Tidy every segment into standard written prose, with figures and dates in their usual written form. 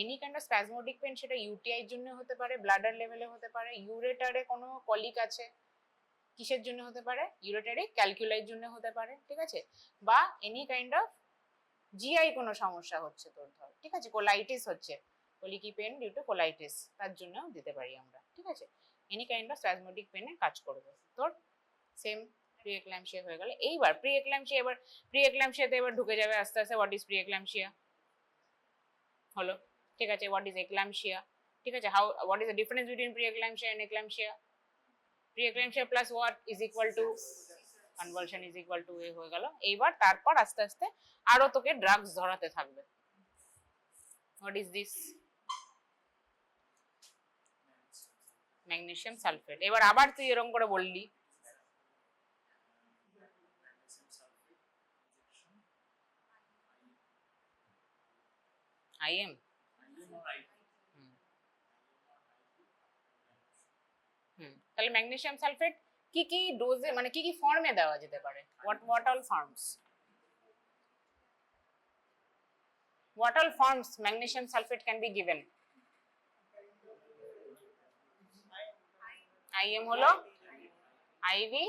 Any kind of স্প্যাজমোডিক pen, সেটা UTI এর জন্য হতে পারে, ব্লাডার লেভেলে হতে পারে, ইউরেটারে কোনো কলিক আছে কিসের জন্য হতে পারে, ইউরেটারি ক্যালকুলাইয়ের জন্য হতে পারে, ঠিক আছে, বা এনি কাইন্ড অফ জিআই কোনো সমস্যা হচ্ছে তোর ধর, ঠিক আছে, কোলাইটিস হচ্ছে, কলিকি পেন ডিউ টু কোলাইটিস, তার জন্য দিতে পারি আমরা, ঠিক আছে। এনি কাইন্ড অফ স্প্যাজমোডিক পেনে কাজ করবে তোর। সেম প্রি এক্ল্যাম্পসিয়া হয়ে গেল। এইবার প্রি এক্ল্যাম্পসিয়া, এবার প্রি এক্ল্যাম্পসিয়াতে এবার ঢুকে যাবে আস্তে আস্তে হোয়াট ইজ প্রি এক্ল্যাম্পসিয়া হলো, ঠিক আছে, হোয়াট ইজ এক্ল্যাম্পসিয়া, ঠিক আছে, how what is the difference between pre eclampsia and eclampsia, pre eclampsia plus what is equal to convulsion is equal to a হয়ে গেল। এইবার তারপর আস্তে আস্তে আরো তোকে ড্রাগস ধরাতে থাকবে। What is this? Magnesium sulphate. এবার আবার তুই এরকম করে বললি, আইএম, তাহলে ম্যাগনেসিয়াম সালফেট কি কি ডোজে, মানে কি কি ফর্মে দেওয়া যেতে পারে? what all forms, what all forms magnesium sulfate can be given? IM হলো আইভি,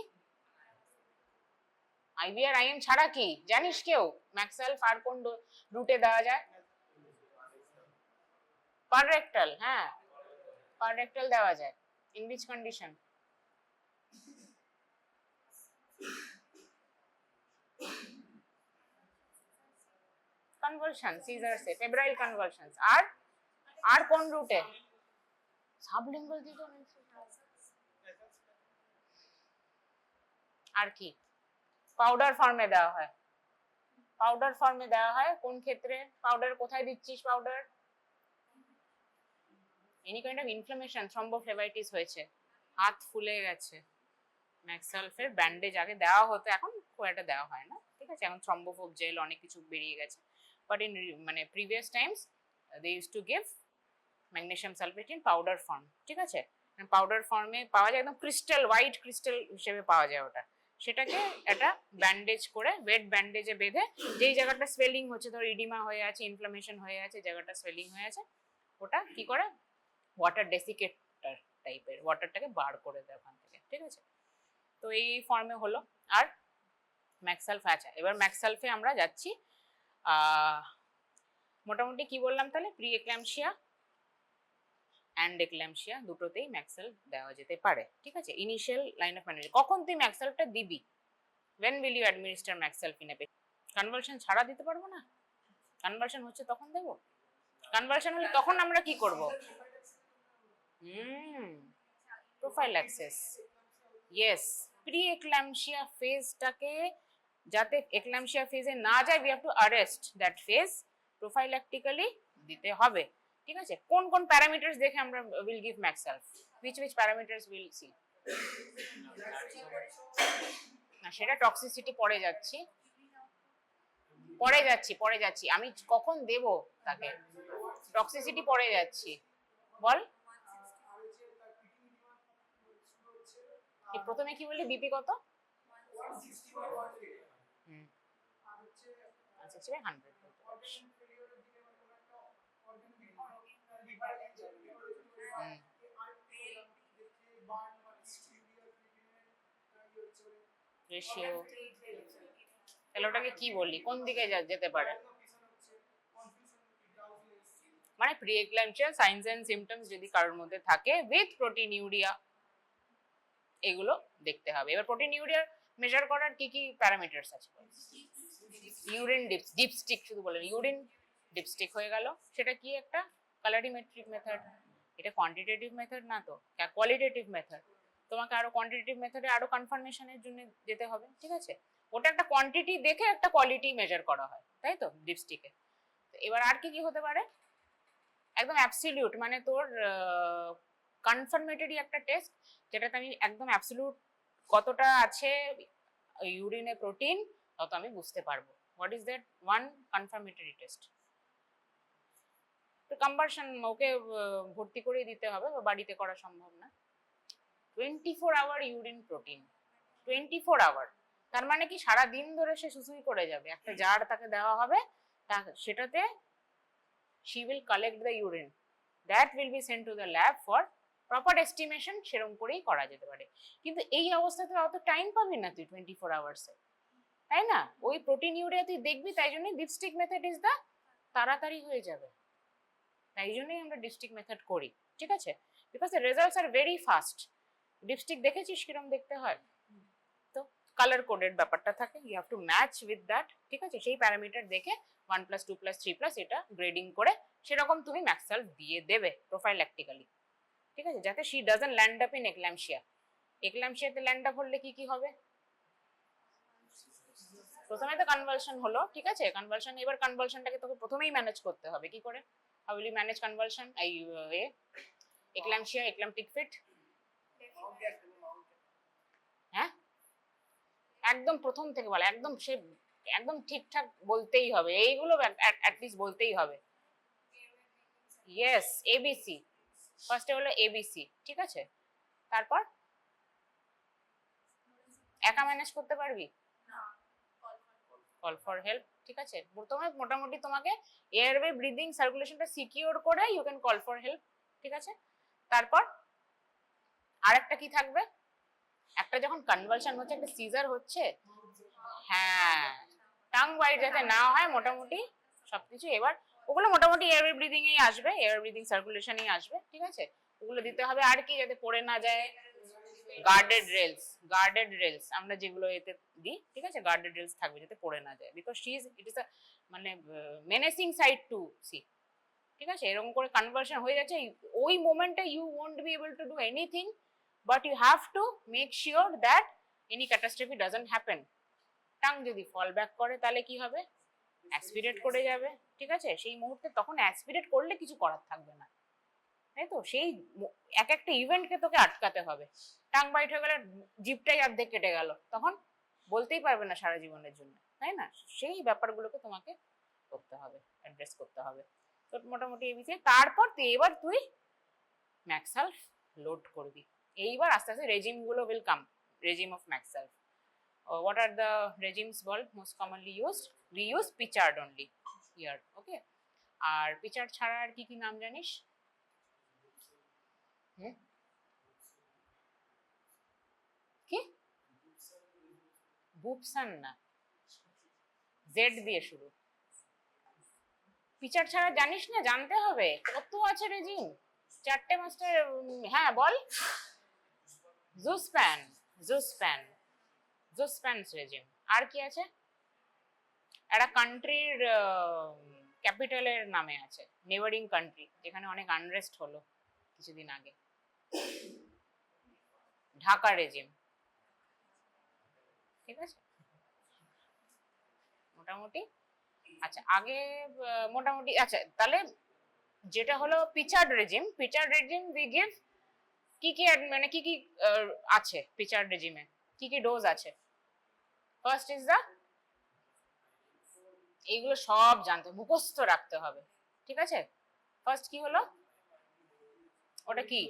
আইভি আর আইএম ছাড়া কি জানিস কেউ? ম্যাক্সালফ আর কোন রুটে দেওয়া যায়? পার রেক্টাল, হ্যাঁ পার রেক্টাল দেওয়া যায়। In which condition? কনভালশন, সিজারসে, ফেব্রাইল কনভালশনস। আর কোন রুটে? সাবলিঙ্গুয়াল দিয়ে তো আর কি পাউডার ফর্মে দেওয়া হয়, পাউডার ফর্মে দেওয়া হয় কোন ক্ষেত্রে? পাউডার কোথায় দিচ্ছিস? Powder any kind of inflammation, thrombophlebitis হয়েছে, হাত ফুলে গেছে, ম্যাক্সালফের ব্যান্ডেজ আগে দেওয়া হতো, এখন খুব একটা দেওয়া হয় না, ঠিক আছে, এখন থ্রম্বোফোব জেল অনেক কিছু বেরিয়ে গেছে, বাট ইন মানে previous times they use to give magnesium sulphate in powder form, ঠিক আছে, পাউডার ফর্মে পাওয়া যায়, একদম ক্রিস্টাল, হোয়াইট ক্রিস্টাল হিসেবে পাওয়া যায় ওটা, সেটাকে একটা ব্যান্ডেজ করে ওয়েট ব্যান্ডেজে বেঁধে, যেই জায়গাটা স্ওয়েলিং হচ্ছে, ধর ইডিমা হয়ে আছে, ইনফ্লামেশন হয়ে আছে, জায়গাটা স্ওয়েলিং হয়ে আছে, ওটা কি করে ওয়াটার ডেসিকেটার টাইপের, ওয়াটারটাকে বার করে দেয় ওখান থেকে, ঠিক আছে। তো এই ফর্মে হলো। আর ম্যাক্সালফ, আচ্ছা এবার ম্যাক্সালফে আমরা যাচ্ছি, মোটামুটি কি বললাম তাহলে, প্রি এক্ল্যাম্পসিয়া অ্যান্ড এক্ল্যাম্পসিয়া দুটোতেই ম্যাক্সাল দেওয়া যেতে পারে, ঠিক আছে। ইনিশিয়াল লাইন অফ ম্যানেজমেন্ট, কখন তুই ম্যাক্সালটা দিবি? when will you administer ম্যাক্সালফ in a patient? Convulsion ছাড়া দিতে পারবো না, কনভালশন হচ্ছে তখন দেব, কনভালশন হলে তখন আমরা কি করব? প্রোফাইল্যাক্সিস, ইয়েস, প্রি এক্ল্যাম্পসিয়া ফেজটাকে যাতে এক্ল্যাম্পসিয়া ফেজে না যায়, we have to arrest that phase, প্রোফাইল্যাকটিক্যালি দিতে হবে, ঠিক আছে। কোন কোন প্যারামিটারস দেখে আমরা will give ম্যাক্সালফ, which parameters will see? না সেটা টক্সিসিটি পড়ে যাচ্ছি, আমি কখন দেব তাকে, টক্সিসিটি পড়ে যাচ্ছি, বল প্রথমে কি বললি, বিপি কত? আচ্ছা 100, রেশিও, তাহলে ওটাকে কি বললি, কোন দিকে যেতে পারে? মানে pre eclampsia signs and symptoms যদি কারোর মধ্যে থাকে উইথ প্রোটিনিউরিয়া, এগুলো দেখতে হবে। এবার প্রোটিনিউরিয়া মেজার করার কি কি প্যারামিটারস আছে? ইউরিন ডিপস্টিক, শুধু বলেন ইউরিন ডিপস্টিক হয়ে গেল, সেটা কি একটা কালারিমেট্রিক মেথড, এটা কোয়ান্টিটেটিভ মেথড না তো, কোয়ালিটেটিভ মেথড, তোমাকে আরো কোয়ান্টিটেটিভ মেথডে আরো কনফার্মেশনের জন্য যেতে হবে, ঠিক আছে। ওটা একটা কোয়ান্টিটি দেখে একটা কোয়ালিটি মেজার করা হয়, তাই তো ডিপস্টিকে। এবার আর কি কি হতে পারে? একদম অ্যাবসলিউট, মানে তোর কনফার্মেটরি একটা টেস্ট, যেটাতে আমি একদম অ্যাবসলিউট কতটা আছে ইউরিনে প্রোটিন তত আমি বুঝতে পারবো। What is that one confirmatory test? তো কনভার্সন ওকে ভর্তি করে দিতে হবে, বা বাড়িতে করা সম্ভব না। 24 আওয়ার ইউরিন প্রোটিন, 24 আওয়ার, তার মানে কি সারা দিন ধরে সে সুসুই করে যাবে, একটা জার তাকে দেওয়া হবে, সেটাতে she will collect the urine, that will be sent to the lab for proper estimation, সেরকম করেই করা যেতে পারে। কিন্তু এই অবস্থাতে অত টাইম পাবি না তুই 24 আওয়ার্সে, তাই না? ওই প্রোটিন ইউরিয়া তুই দেখবি, তাই জন্য ডিপস্টিক মেথড ইজ দা তাড়াতাড়ি হয়ে যাবে, তাই জন্যই আমরা ডিপস্টিক মেথড করি, ঠিক আছে? Because the results are very fast. Dipstick দেখেছিস কিরকম দেখতে হয়? তো কালার কোডেড ব্যাপারটা থাকে, you have to match with that, ঠিক আছে? সেই প্যারামিটার দেখে 1+, 2+, 3+, এটা গ্রেডিং করে সেরকম তুমি ম্যাক্সালভ দিয়ে দেবে প্রোফাইল্যাকটিক্যালি, ঠিক আছে? যাতে she doesn't land up in eclampsia. এক্ল্যাম্পসিয়াতে ল্যান্ড আপ হলে কি কি হবে? প্রথমে তো কনভালশন হলো, ঠিক আছে? কনভালশন, এবার কনভালশনটাকে তোকে প্রথমেই ম্যানেজ করতে হবে। কি করে? How will you manage convulsion? Eclampsia, eclamptic fit, হ্যাঁ একদম প্রথম থেকে বলে, একদম সে একদম ঠিকঠাক বলতেই হবে, এইগুলো অ্যাটলিস্ট বলতেই হবে। ইয়েস, এবিসি, ফার্স্টে হলো এবিসি, ঠিক আছে? তারপর একা ম্যানেজ করতে পারবি? কল ফর হেল্প, ঠিক আছে? প্রথমে মোটামুটি তোমাকে এয়ারওয়ে ব্রিদিং সার্কুলেশনটা সিকিউর করে you can call for help, ঠিক আছে? তারপর আরেকটা কি থাকবে? একটা যখন কনভালশন হচ্ছে, একটা সিজার হচ্ছে, হ্যাঁ টাং বাইট যাতে না হয়, মোটামুটি সবকিছু এবার ওগুলো মোটামুটি এয়ারওয়ে ব্রিদিং এই আসবে, এয়ার ব্রিদিং সার্কুলেশনই আসবে, ঠিক আছে? ওগুলো দিতে হবে। আর কি যাতে পড়ে না যায়? গার্ডেড রেলস, গার্ডেড রেলস আমরা যেগুলো এতে দিই, ঠিক আছে? গার্ডেড রেলস থাকবে যাতে পড়ে না যায়, because she is it is a মানে মেনেসিং সাইড টু সি, ঠিক আছে? এরকম করে কনভার্সন হয়ে যাচ্ছে, ওই মোমেন্টে you won't be able to do anything, but you have to make sure that any catastrophe doesn't happen. Tongue যদি ফল ব্যাক করে তাহলে কি হবে? অ্যাসপিরেট করে যাবে, ঠিক আছে? সেই মুহূর্তে তখন অ্যাসপিরেট করলে কিছু করার থাকবে না, তাই তো? সেই এক একটা ইভেন্টকে তোকে আটকাতে হবে। টাং বাইট হয়ে গেলে জিভটাই অর্ধেক কেটে গেল, তখন বলতেই পারবে না সারা জীবনের জন্য, তাই না? সেই ব্যাপারগুলোকে তোমাকে করতে হবে, অ্যাড্রেস করতে হবে। তো মোটামুটি এই বিষয়ে তারপর এবার তুই ম্যাক্সালভ লোড করবি। এইবার আস্তে আস্তে রেজিম গুলো will come, regime of magsulf. What are the regimes called most commonly used? We use Pichard only here, okay? আর Pichard ছাড়া আর কি কি নাম জানিস? কি? বুপসান না, জেড দিয়ে শুরু। Pichard ছাড়া জানিস না? জানতে হবে, কত আছে রেজিম, 4-5টা। হ্যাঁ বল। জুসপ্যান, জুসপ্যান, জুসপ্যানস রেজিম। আর কি আছে? একটা কান্ট্রির ক্যাপিটালের নামে আছে, নেবারিং কান্ট্রি, যেখানে অনেক আনরেস্ট হলো কিছুদিন আগে। ঢাকা রেজিম, ঠিক আছে? মোটামুটি আচ্ছা আগে মোটামুটি আচ্ছা, তাহলে যেটা হলো পিচার্ড রেজিম, পিচার্ড রেজিম উই গিভ কি কি মানে কি কি আছে পিচার্ড রেজিমে, কি কি ডোজ আছে? ফার্স্ট ইজ দা, এইগুলো সব জানতে মুখস্থ রাখতে হবে, ঠিক আছে? ফার্স্ট কি হলো? ওটা কি?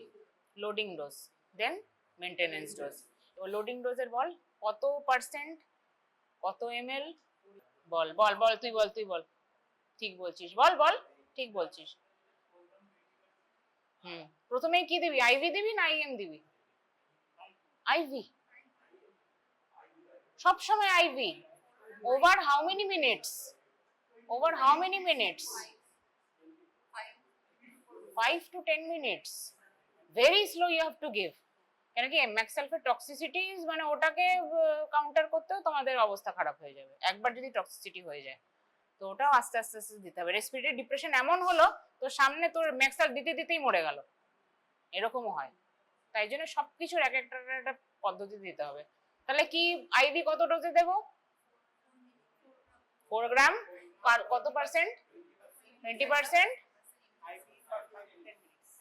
লোডিং ডোজ, দেন মেইনটেনেন্স ডোজ। এবার লোডিং ডোজের বল কত পার্সেন্ট, কত এমএল? বল বল বল, তুই বল, তুই বল, ঠিক বলছিস, বল বল, ঠিক বলছিস। প্রথমে কি দিবি? আইভি দিবি না আইএম দিবি? আইভি, সব সময় IV. Over how many minutes? Over how many minutes? 5 to 10 minutes. Very slow you have to give. কেন কি ম্যাক্সালফের টক্সিসিটি মানে ওটাকে কাউন্টার করতেও তোমাদের অবস্থা খারাপ হয়ে যাবে একবার যদি টক্সিসিটি হয়ে যায়, তো ওটাও আস্তে আস্তে আস্তে দিতে হবে। রেসপিরেটরি ডিপ্রেশন এমন হলো তোর সামনে তোর ম্যাক্সাল দিতে দিতেই মরে গেল, এরকমও হয়। তাই জন্য সবকিছুর এক একটা পদ্ধতি দিতে হবে। তাহলে কি আইভি কত ডোজে দেব? 4 গ্রাম, কত পার্সেন্ট? 20%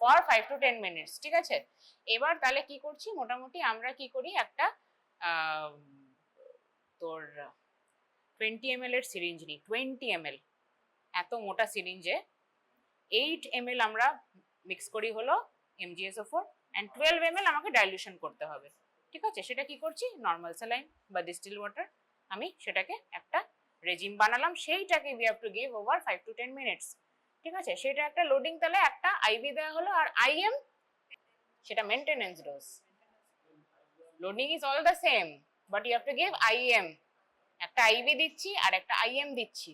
ফর 5 to 10 minutes, ঠিক আছে? এবার তাহলে কি করছি, মোটামুটি আমরা কি করি, একটা তোর 20 ml এর সিরিঞ্জ নিই। 20 ml, এত মোটা সিরিঞ্জে 8 ml আমরা মিক্স করি হলো MgSO4 and 12 ml আমাকে ডাইলিউশন করতে হবে, ঠিক আছে? সেটা কি করছি, নর্মাল স্যালাইন বা ডিস্টিল ওয়াটার, আমি সেটাকে একটা রেজিম বানালাম, সেইটাকে we have to give over 5 to 10 minutes. ঠিক আছে, সেটা একটা লোডিং, তাহলে একটা আইভি দেওয়া হলো, আর আইএম সেটা maintenance dose. Loading is all the same, but you have to give IM. একটা আইভি দিচ্ছি আর একটা আইএম দিচ্ছি।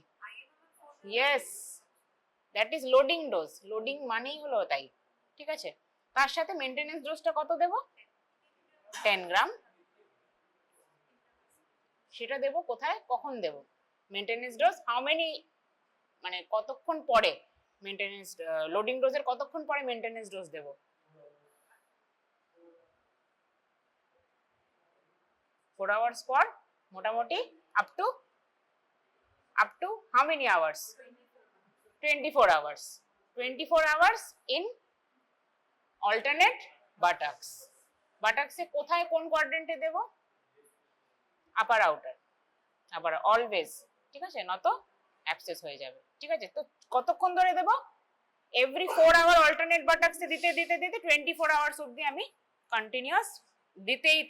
Yes, that is loading dose. Loading মানেই হলো তাই, ঠিক আছে। তার সাথে মেইনটেনেন্স ডোজটা কত দেব? 10 গ্রাম। সেটা দেব কোথায়, কখন দেব? মেইনটেনেন্স ডোজ হাউ মেনি, মানে কতক্ষণ পরে মেইনটেনেন্স, লোডিং ডোজের কতক্ষণ পরে মেইনটেনেন্স ডোজ দেব? 4 আওয়ার্স পর, মোটামুটি up to how many hours? 24 hours. 24 hours in alternate buttocks. বাটাক্সে কোথায়, কোন কোয়াড্রেন্টে দেব? আপার আউটার, আবার অলওয়েজ, ঠিক আছে, নত অ্যাবসেস হয়ে যাবে, ঠিক আছে। তো কতক্ষণ ধরে দেব? এভরি 4 আওয়ার অল্টারনেট বাটাক্সে দিতে দিতে দিতে 24 আওয়ার্স অবধি আমি কন্টিনিউয়াস দিতেই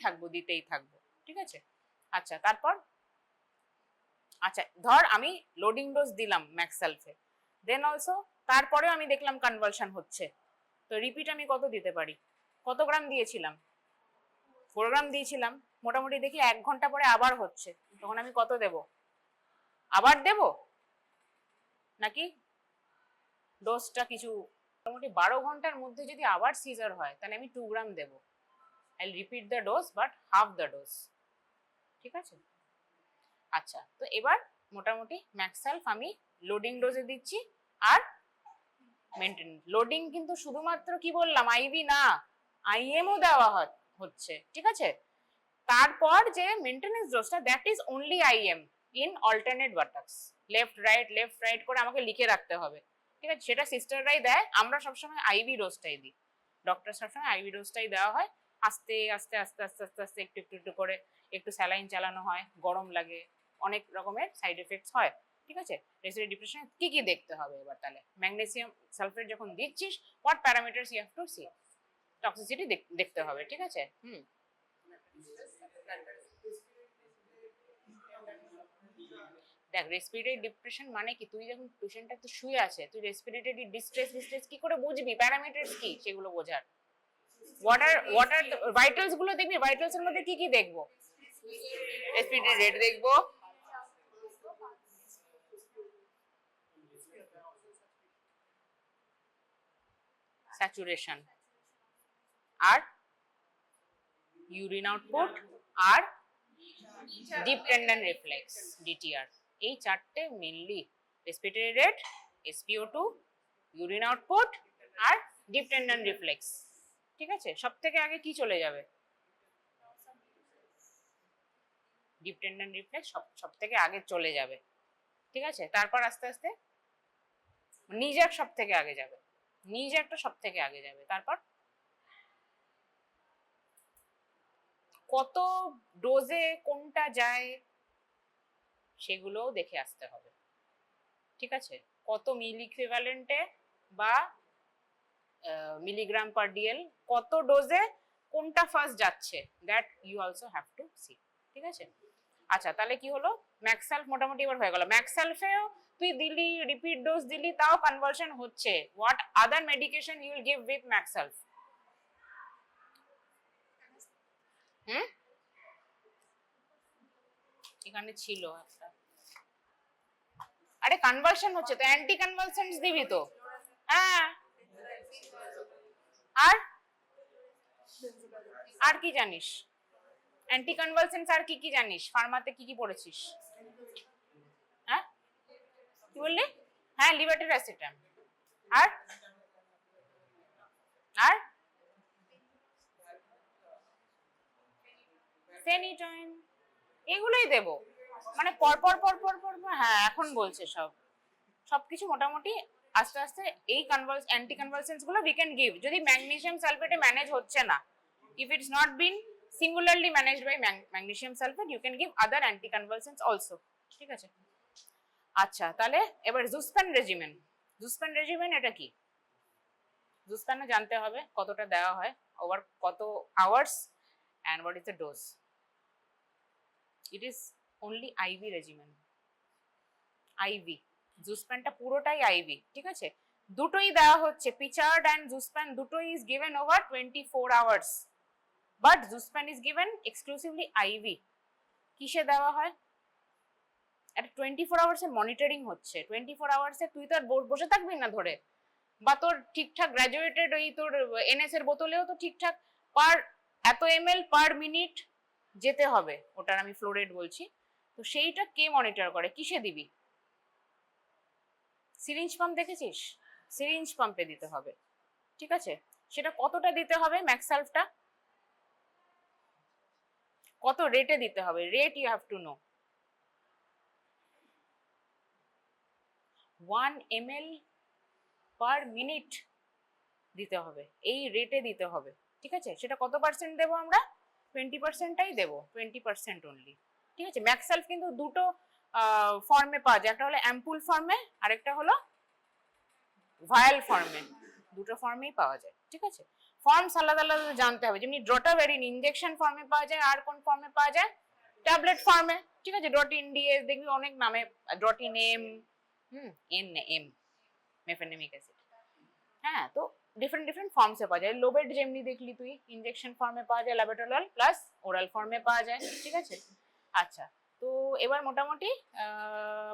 থাকবো, ঠিক আছে। আচ্ছা, তারপর, আচ্ছা ধর আমি লোডিং ডোজ দিলাম ম্যাক্সালফে, দেন অলসো তারপরেও আমি দেখলাম কনভালশন হচ্ছে, তো রিপিট আমি কত দিতে পারি? কত গ্রাম দিয়েছিলাম? 4 গ্রাম দিয়েছিলাম। মোটামুটি দেখি 1 ঘন্টা পরে আবার হচ্ছে, তখন আমি কত দেব? আবার দেব নাকি ডোজটা কিছু, মোটামুটি 12 ঘন্টার মধ্যে যদি আবার সিজার হয় তাহলে আমি 2 গ্রাম দেব। I repeat the dose but half the dose, ঠিক আছে। আচ্ছা, তো এবার মোটামুটি ম্যাক্সালফ আমি লোডিং ডোজে দিচ্ছি, আর মেইনটেনেন্স লোডিং কিন্তু শুধুমাত্র কি বললাম, আইভি না, আইএমও দেওয়া হচ্ছে, ঠিক আছে। তারপর যে মেইনটেনেন্স ডোজটা, that is only IM in alternate buttocks, left right করে আমাকে লিখে রাখতে হবে, ঠিক আছে। সেটা সিস্টাররাই দেয়, আমরা সবসময় আইভি ডোজটাই দিই, ডক্টর সবসময় আইভি ডোজটাই দেওয়া হয়। আস্তে আস্তে আস্তে আস্তে আস্তে আস্তে একটু একটু একটু করে, একটু স্যালাইন চালানো হয়, গরম লাগে, অনেক রকমের সাইড এফেক্টস হয়, ঠিক আছে। রেসপিরেটরি ডিপ্রেশন কি কি দেখতে হবে এবার? তাহলে ম্যাগনেসিয়াম সালফেট যখন দিচ্ছিস, what parameters you have to see, toxicity দেখতে হবে, ঠিক আছে। দেখ, রেসপিরেটরি ডিপ্রেশন মানে কি, তুই যখন পেশেন্টটা তো শুয়ে আছে, তুই রেসপিরেটরি ডিস্ট্রেস কি করে বুঝবি? প্যারামিটারস কি সেগুলো বোঝার, হোয়াট আর ভাইটালস গুলো দেখবি। ভাইটালস এর মধ্যে কি কি দেখবো? রেসপিরেটরি রেট দেখবো, স্যাচুরেশন, আর ইউরিন আউটপুট, আর ডিপ টেন্ডন রিফ্লেক্স, ডিটিআর। এই চারটে mainly, respiratory rate, SpO2, urine output, আর ডিপ টেন্ডন রিফ্লেক্স, ঠিক আছে। সব থেকে আগে কি চলে যাবে? ডিপ টেন্ডন রিফ্লেক্স সব থেকে আগে চলে যাবে, ঠিক আছে। তারপর আস্তে আস্তে নিজের সব থেকে আগে যাবে, নিজেরটা সব থেকে আগে যাবে। তারপর কত ডোজে কোনটা যায় সেগুলোও দেখে আসতে হবে, ঠিক আছে। কত মিলি ইকুইভ্যালেন্টে বা মিলিগ্রাম পার ডিএল, কত ডোজে কোনটা ফার্স্ট যাচ্ছে, that you also have to see, ঠিক আছে। আচ্ছা, তাহলে কি হলো, ম্যাক্সালফ মোটামুটি এবার হয়ে গেল। ম্যাক্সালফেও তুই দিলি, রিপিট ডোজ দিলি, তাও কনভার্সন হচ্ছে। What other medication you will give with magsulf? এখানে ছিল একটা, আরে কনভার্সন হচ্ছে তো, অ্যান্টি কনভালসেন্টস দিবি তো। হ্যাঁ, আর আর কি জানিস? অ্যান্টি কনভালসেন্টস আর কি কি জানিস? ফার্মাতে কি কি পড়েছিস? হ্যাঁ, কি বললি? হ্যাঁ, লিভারটেরাসিটাম, আর আর ফেনিটয়েন, এগুলোই দেবো, মানে পর পর পর পর পর পর, হ্যাঁ এখন বলছে সবকিছু মোটামুটি আস্তে আস্তে। এই অ্যান্টি কনভালসেন্টস গুলো উই ক্যান গিভ, যদি ম্যাগনেসিয়াম সালফেটে ম্যানেজ হচ্ছে না, if it's not been singularly managed by magnesium sulfate, you can give other anticonvulsants also, ঠিক আছে। আচ্ছা, তাহলে এবার জুসপেন রেজিমেন এটা কি? জুসপেনও জানতে হবে কতটা দেওয়া হয়, ওভার কত hours, and what is the dose. It is only IV regimen, IV জুসপেনটা পুরোটাই IV, ঠিক আছে। দুটোই দেওয়া হচ্ছে, পিচার্ড অ্যান্ড জুসপ্যান দুটোই is given over 24 hours, but Zuspan is given exclusively IV. কিসে দেওয়া হয়? একটা 24 আওয়ার্সের মনিটরিং হচ্ছে, 24 আওয়ার্সে তুই তো আর বসে থাকবি না ধরে, বা তোর ঠিকঠাক গ্র্যাজুয়েটেড ওই তোর এনএস এর বোতলেও তো ঠিকঠাক পার এত এমএল পার মিনিট যেতে হবে, ওটার আমি ফ্লো রেট বলছি। তো সেইটা কে মনিটর করে? কিসে দিবি? সিরিঞ্জ পাম্প দেখেছিস? সিরিঞ্জ পাম্পে দিতে হবে, ঠিক আছে? সেটা কতটা দিতে হবে? ম্যাক্সালফটা কত রেটে দিতে হবে? Rate you have to know. 1 ml per minute দিতে হবে, এই রেটে দিতে হবে, ঠিক আছে? সেটা কত পার্সেন্ট দেবো আমরা? 20%টাই দেবো, 20% অনলি, ঠিক আছে? ম্যাক্সালফ কিন্তু দুটো ফর্মে পাওয়া যায়, একটা হলো অ্যাম্পুল ফর্মে, আরেকটা হলো ভায়াল ফর্মে, দুটো ফর্মেই পাওয়া যায়, ঠিক আছে? ফর্মস আলাদা আলাদা জানতে হবে, যেমনি ড্রোটাভেরিন ইনজেকশন ফর্মে পাওয়া যায়, আর কোন ফর্মে পাওয়া যায়? ট্যাবলেট ফর্মে, ঠিক আছে? ড্রটিন ডিএস দেখবি অনেক নামে, ড্রটিন এম, এম মেফেনেমিক অ্যাসিড। হ্যাঁ, তো ডিফারেন্ট ডিফারেন্ট ফর্মসে পাওয়া যায়। লোবেট যেমনি দেখলি তুই, ইনজেকশন ফর্মে পাওয়া যায়, ল্যাবেটোলাল প্লাস ওরাল ফর্মে পাওয়া যায়, ঠিক আছে? আচ্ছা, তো এবার মোটামুটি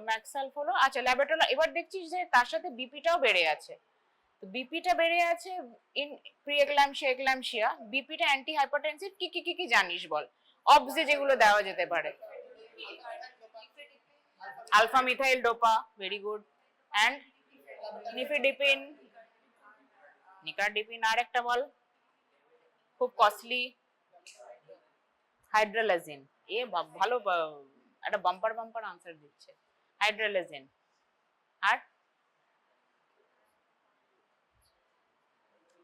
ম্যাক্সালফ হলো। আচ্ছা, ল্যাবেটোলাল এবার দেখছিস যে তার সাথে বিপিটাও বেড়ে আছে। তো বিপিটা বেড়ে আছে ইন প্রি এক্লাম্পসিয়া, এক্লাম্পসিয়া। বিপিটা অ্যান্টি হাইপারটেনসিভ। কি কি কি কি জানিস বল? অবজে যেগুলো দেওয়া যেতে পারে, alpha methyl dopa, very good, and nifedipine, nicardipine, আর একটা বল খুব কস্টলি, হাইড্রালাজিন। এ ভালো, একটা বাম্পার বাম্পার আনসার দিচ্ছে, হাইড্রালাজিন। আর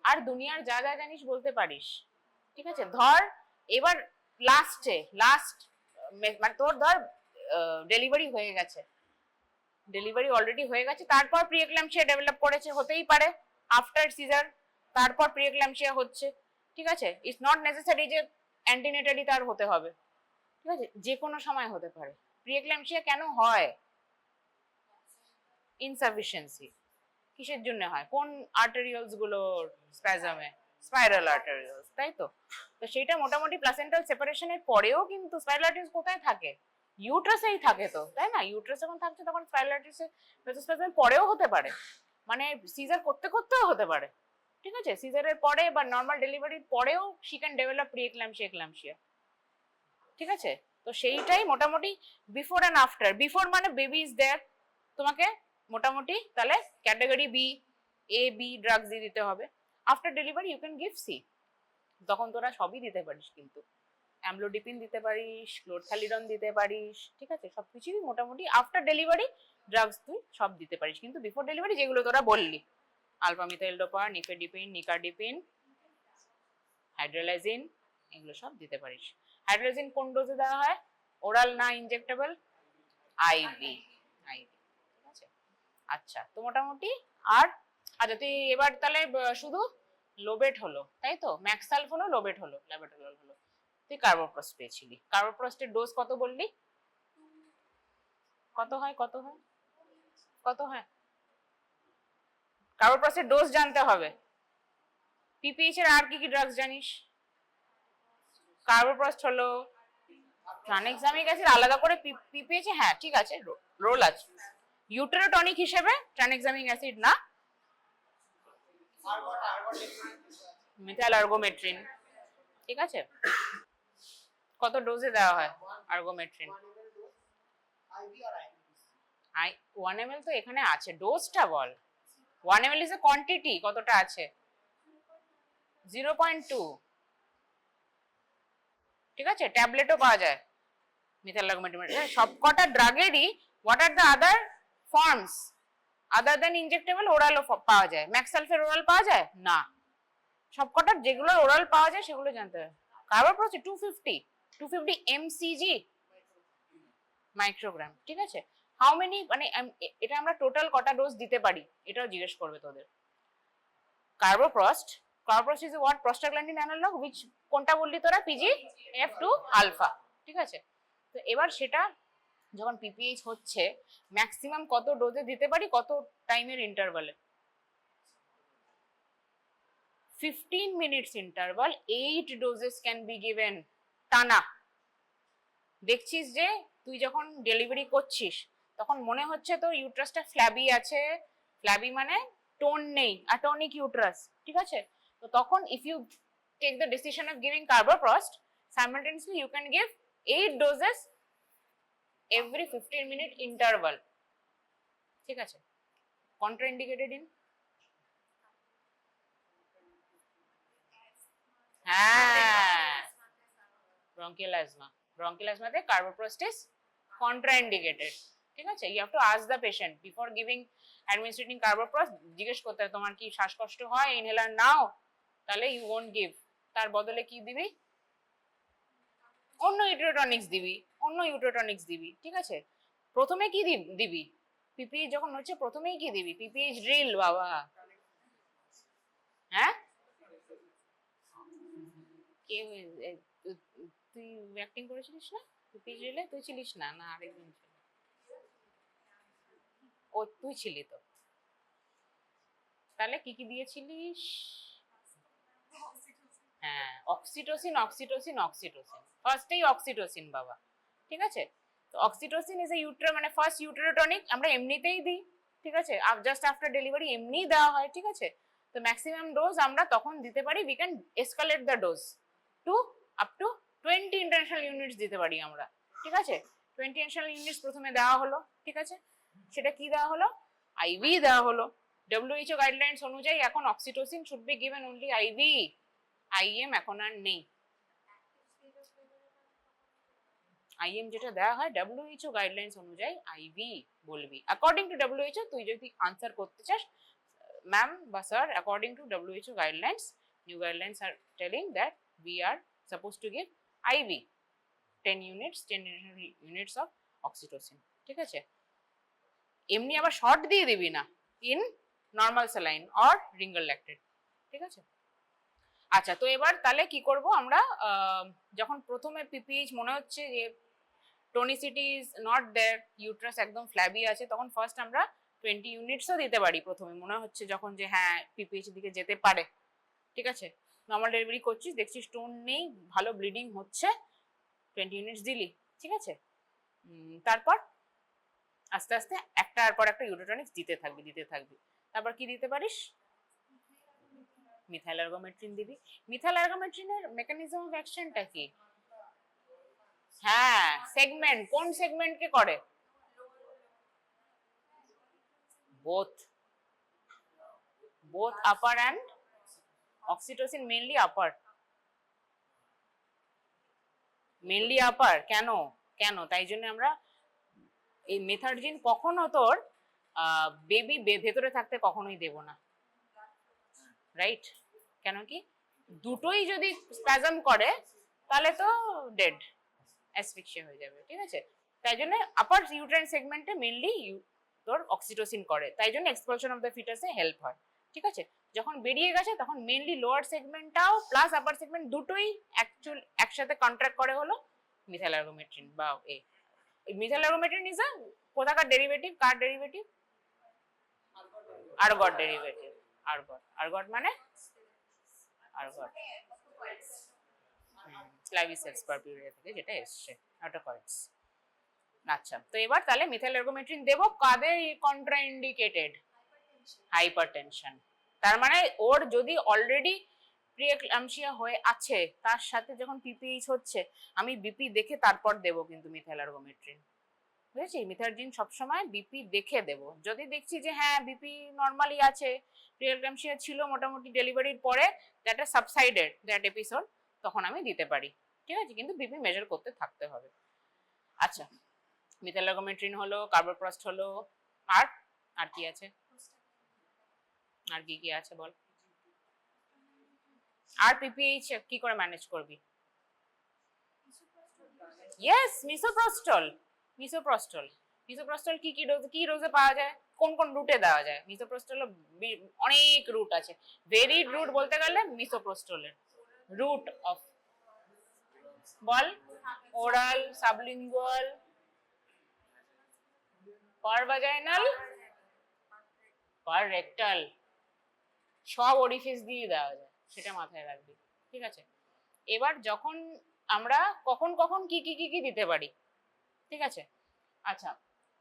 আর দুনিয়ার যা যা জানিস বলতে পারিস, ঠিক আছে? ধর এবার লাস্ট মানে তোর ধর ডেলিভারি হয়ে গেছে, ডেলিভারি অলরেডি হয়ে গেছে, তারপর প্রি এক্লাম্পসিয়া ডেভেলপ করেছে, হতেই পারে আফটার সিজার, তারপর প্রি এক্লাম্পসিয়া হচ্ছে, ঠিক আছে? ইটস নট নেসেসারি যে অ্যান্টিনেটালি তার হতে হবে, ঠিক আছে? যে কোনো সময় হতে পারে। প্রি এক্লাম্পসিয়া কেন হয়? ইনসাফিসিয়েন্সি। কিসের জন্য হয়? কোন আর্টেরিয়ালস গুলোর স্প্যাজমে? স্পাইরাল আর্টেরিয়ালস, তাই তো? তো সেটা মোটামুটি প্লাসেন্টাল সেপারেশনের পরেও কিন্তু স্পাইরাল আর্টারিয়ালস কোথায় থাকে? ইউট্রাসেই থাকে তো, তাই না? ইউট্রাস যখন থাকছে তখন স্পাইরাল আর্টারিয়ালসে ভেসোস্প্যাজমের পরেও হতে পারে, মানে সিজার করতে করতেও হতে পারে, ঠিক আছে? সিজারের পরে বা নর্মাল ডেলিভারির পরেও she can develop pre eclampsia, eclampsia, ঠিক আছে? তো সেইটাই মোটামুটি বিফোর অ্যান্ড আফটার। বিফোর মানে বেবি ইজ দেয়ার, তোমাকে মোটামুটি তাহলে category B, A B drugs দিয়ে দিতে হবে। After delivery you can give C, তখন তোরা সবই দিতে পারিস, কিন্তু অ্যামলোডিপিন দিতে পারিস, ক্লোরথালিডন দিতে পারিস, ঠিক আছে? সবকিছুই মোটামুটি আফটার ডেলিভারি ড্রাগস তুই সব দিতে পারিস, কিন্তু বিফোর ডেলিভারি যেগুলো তোরা বললি, আলফা মিথাইল ডোপা, নিফেডিপিন, নিকারডিপিন, হাইড্রোলাইজিন, এগুলো সব দিতে পারিস। হাইড্রোলাইজিন কোন ডোজে দেওয়া হয়? ওরাল না ইনজেক্টেবল? আইভি, আইভি, ঠিক আছে? আচ্ছা, তো মোটামুটি আর আচ্ছা তুই এবার তাহলে শুধু লোবেট হলো, তাই তো? ম্যাক্সালফ হলো, লোবেট হলো, ল্যাবেটোলাল হলো। তুই কার্বোপ্রস্ট পেয়েছিলি। কার্বোপ্রস্টের ডোজ কত বললি? কত হয়, কত হয়, কত হয়? কার্বোপ্রস্টের ডোজ জানতে হবে। পিপিএইচ এর আর কি কি ড্রাগস জানিস? কার্বোপ্রস্ট হলো, ট্রানেক্সামিক অ্যাসিড আলাদা করে পিপিএইচ, হ্যাঁ ঠিক আছে, রোল আছে। ইউটেরোটনিক হিসেবে ট্রানেক্সামিক অ্যাসিড না, মিথাইল আর্গোমেট্রিন, ঠিক আছে? কত ডোজে দেওয়া হয় আর্গোমেট্রিন? 1 ml তো এখানে আছে, ডোজটা বল। 1 ml ইজ এ কোয়ান্টিটি, কতটা আছে? 0.2, ঠিক আছে? ট্যাবলেটও পাওয়া যায় মিথাইল আর্গোমেট্রিন। সবকটা ড্রাগেরই what are the other forms other than injectable? ওরালও পাওয়া যায়। ম্যাক্সালফের ওরাল পাওয়া যায় না, সবকটার যেগুলো ওরাল পাওয়া যায় সেগুলো জানতে হবে। কার্বোপ্রস্ট 250 mcg মাইক্রোগ্রাম, ঠিক আছে? হাউ মেনি, মানে এটা আমরা টোটাল কটা ডোজ দিতে পারি এটাও জিজ্ঞেস করবে তোদের। Carboprost is what? Prostaglandin analogue, which কোনটা বললি তোরা? PGF2 আলফা, ঠিক আছে? তো এবার সেটা যখন পিপিএইচ হচ্ছে ম্যাক্সিমাম কত ডোজে দিতে পারি, কত টাইমের ইন্টারভালে? 15 minutes interval 8 doses can be given টানা। দেখছিস যে তুই যখন ডেলিভারি করছিস তখন মনে হচ্ছে তো ইউট্রাসটা ফ্ল্যাবি আছে, ফ্ল্যাবি মানে টোন নেই, অ্যাটনিক ইউট্রাস, ঠিক আছে? তো তখন if you take the decision of giving carboprost, simultaneously you can give 8 doses every 15 minute interval, ঠিক আছে? Contraindicated in হ্যাঁ bronchial asthma, bronchial asthma তে carboprost is contraindicated, ঠিক আছে? You have to ask the patient before giving administering carboprost, জিজ্ঞেস করতে হয় তোমার কি শ্বাসকষ্ট হয়, ইনহেলার নাও, তাহলে you won't give, তার বদলে কি দিবি? অন্য ইউটেরোটনিক্স দিবি, অন্য ইউটেরোটনিক্স দিবি, ঠিক আছে? প্রথমে কি দিবি? পিপিএইচ যখন হচ্ছে প্রথমেই কি দিবি? পিপিএইচ ড্রিল বাবা, হ্যাঁ? কে তুই অ্যাক্টিং করেছিলিস না পিপিএইচ ড্রিলে? তুই ছিলিস না, না আরেকজন ছিল? ও তুই ছিলি তো, তাহলে কি কি দিয়েছিলিস? হ্যাঁ অক্সিটোসিন, অক্সিটোসিন, অক্সিটোসিন, ফার্স্টেই অক্সিটোসিন বাবা, ঠিক আছে? তো অক্সিটোসিন ইজ এ মানে ফার্স্ট ইউটেরোটনিক, আমরা এমনিতেই দিই, ঠিক আছে? জাস্ট আফটার ডেলিভারি এমনিই দেওয়া হয়, ঠিক আছে? তো ম্যাক্সিমাম ডোজ আমরা তখন দিতে পারি, we can escalate the dose to up to 20 international units দিতে পারি আমরা, ঠিক আছে? 20 ইন্টারন্যাশনাল ইউনিটস প্রথমে দেওয়া হলো, ঠিক আছে? সেটা কি দেওয়া হলো? আইভি দেওয়া হলো। WHO গাইডলাইনস অনুযায়ী এখন oxytocin should be given only IV, IM এখন আর নেই। আইএম যেটা দেওয়া হয় WHO গাইডলাইনস অনুযায়ী আইভি বলবি, অ্যাকর্ডিং টু WHO। তুই যদি আনসার করতে চাস ম্যাম বা sir, according to WHO guidelines, new guidelines are telling that we are supposed to give IV 10 units of oxytocin, ঠিক আছে? এমনি আবার শর্ট দিয়ে দিবি না, in normal saline or Ringer lactate, ঠিক আছে? আচ্ছা, তো এবার তাহলে কি করব আমরা? যখন প্রথমে পিপিএইচ মনে হচ্ছে যে টোনিসিটি ইজ নট দেয়ার, ইউট্রাস একদম ফ্ল্যাবি আছে, তখন ফার্স্ট আমরা 20 ইউনিটসও দিতে পারি। প্রথমে মনে হচ্ছে যখন যে হ্যাঁ পিপিএইচ এর দিকে যেতে পারে, ঠিক আছে? নর্মাল ডেলিভারি করছিস, দেখছিস স্টোন নেই, ভালো ব্লিডিং হচ্ছে, 20 ইউনিটস দিলি, ঠিক আছে? তারপর আস্তে আস্তে একটার পর একটা ইউটেরোটনিক্স দিতে থাকবি। তারপর কি দিতে পারিস? মিথাইল আর্গমেট্রিন দিবি। মিথাইল আর্গমেট্রিনের মেকানিজম অফ অ্যাকশনটা কি? হ্যাঁ সেগমেন্ট, কোন সেগমেন্টকে করে? Both upper and oxytocin mainly upper, কেন তাই জন্য আমরা এই মেথাডজিন কখনো তোর বেবি ভেতরে থাকতে কখনোই দেব না, রাইট? কেন কি? দুটোই যদি স্প্যাজম করে তাহলে তো ডেড, অ্যাসফিক্সিয়া হয়ে যাবে, ঠিক আছে? তাই জন্য আপার ইউট্রাইন সেগমেন্টে মেইনলি তোর অক্সিটোসিন করে, তাই জন্য এক্সপালশন অফ দ্য ফিটাসে হেল্প হয়, ঠিক আছে? যখন বেরিয়ে গেছে তখন মেইনলি লোয়ার সেগমেন্টটাও প্লাস আপার সেগমেন্ট দুটোই একসাথে কন্ট্রাক্ট করে হলো মিথাইল আর্গমেট্রিন বা মিথাইল আর্গমেট্রিন ইজ আ কোথাকার ডেরিভেটিভ? কার ডেরিভেটিভ? আর্গট ডেরিভেটিভ। আর্গট মানে আর্গট ক্লাভিসেপস পারপিউরিয়া থেকে যেটা এসছে, অটোকয়েডস। আচ্ছা, তো এবার তাহলে মিথাইল আর্গমেট্রিন দেব কাদের কন্ট্রাইন্ডিকেটেড? হাইপারটেনশন। তার মানে ওর যদি অলরেডি প্রিএক্লাম্পসিয়া হয়ে আছে, তার সাথে যখন পিপিএইচ হচ্ছে, আমি বিপি দেখে তারপর দেব কিন্তু মিথাইল আর্গমেট্রিন, বুঝেছি? মিথাইলজিন সবসময় বিপি দেখে দেব। যদি দেখছি যে হ্যাঁ বিপি নর্মালি আছে, প্রিএক্লাম্পসিয়া ছিল মোটামুটি ডেলিভারির পরে, that is subsided that episode, তখন আমি দিতে পারি, ঠিক আছে? কিন্তু বিপি মেজার করতে থাকতে হবে। আচ্ছা, মিথাইল আর্গমেট্রিন হলো, কার্বোপ্রস্ট হলো, আর কি আছে? আর কি আছে বল? আর পিপিএইচ কি করে ম্যানেজ করবি? ইয়েস, মিসোপ্রস্টল কি ডোজে পাওয়া যায়? কোন রুটে দেওয়া যায়? মিসোপ্রস্টল অনেক রুট আছে, ভেরিড রুট বলতে গেলে মিসোপ্রস্টলের রুট অফ বল, oral, sublingual, per vaginal, per rectal, সব ওরিফিস দিয়ে দেওয়া যায়, সেটা মাথায় রাখবি, ঠিক আছে? এবার যখন আমরা কখন কখন কি কি কি কি দিতে পারি, ঠিক আছে? আচ্ছা,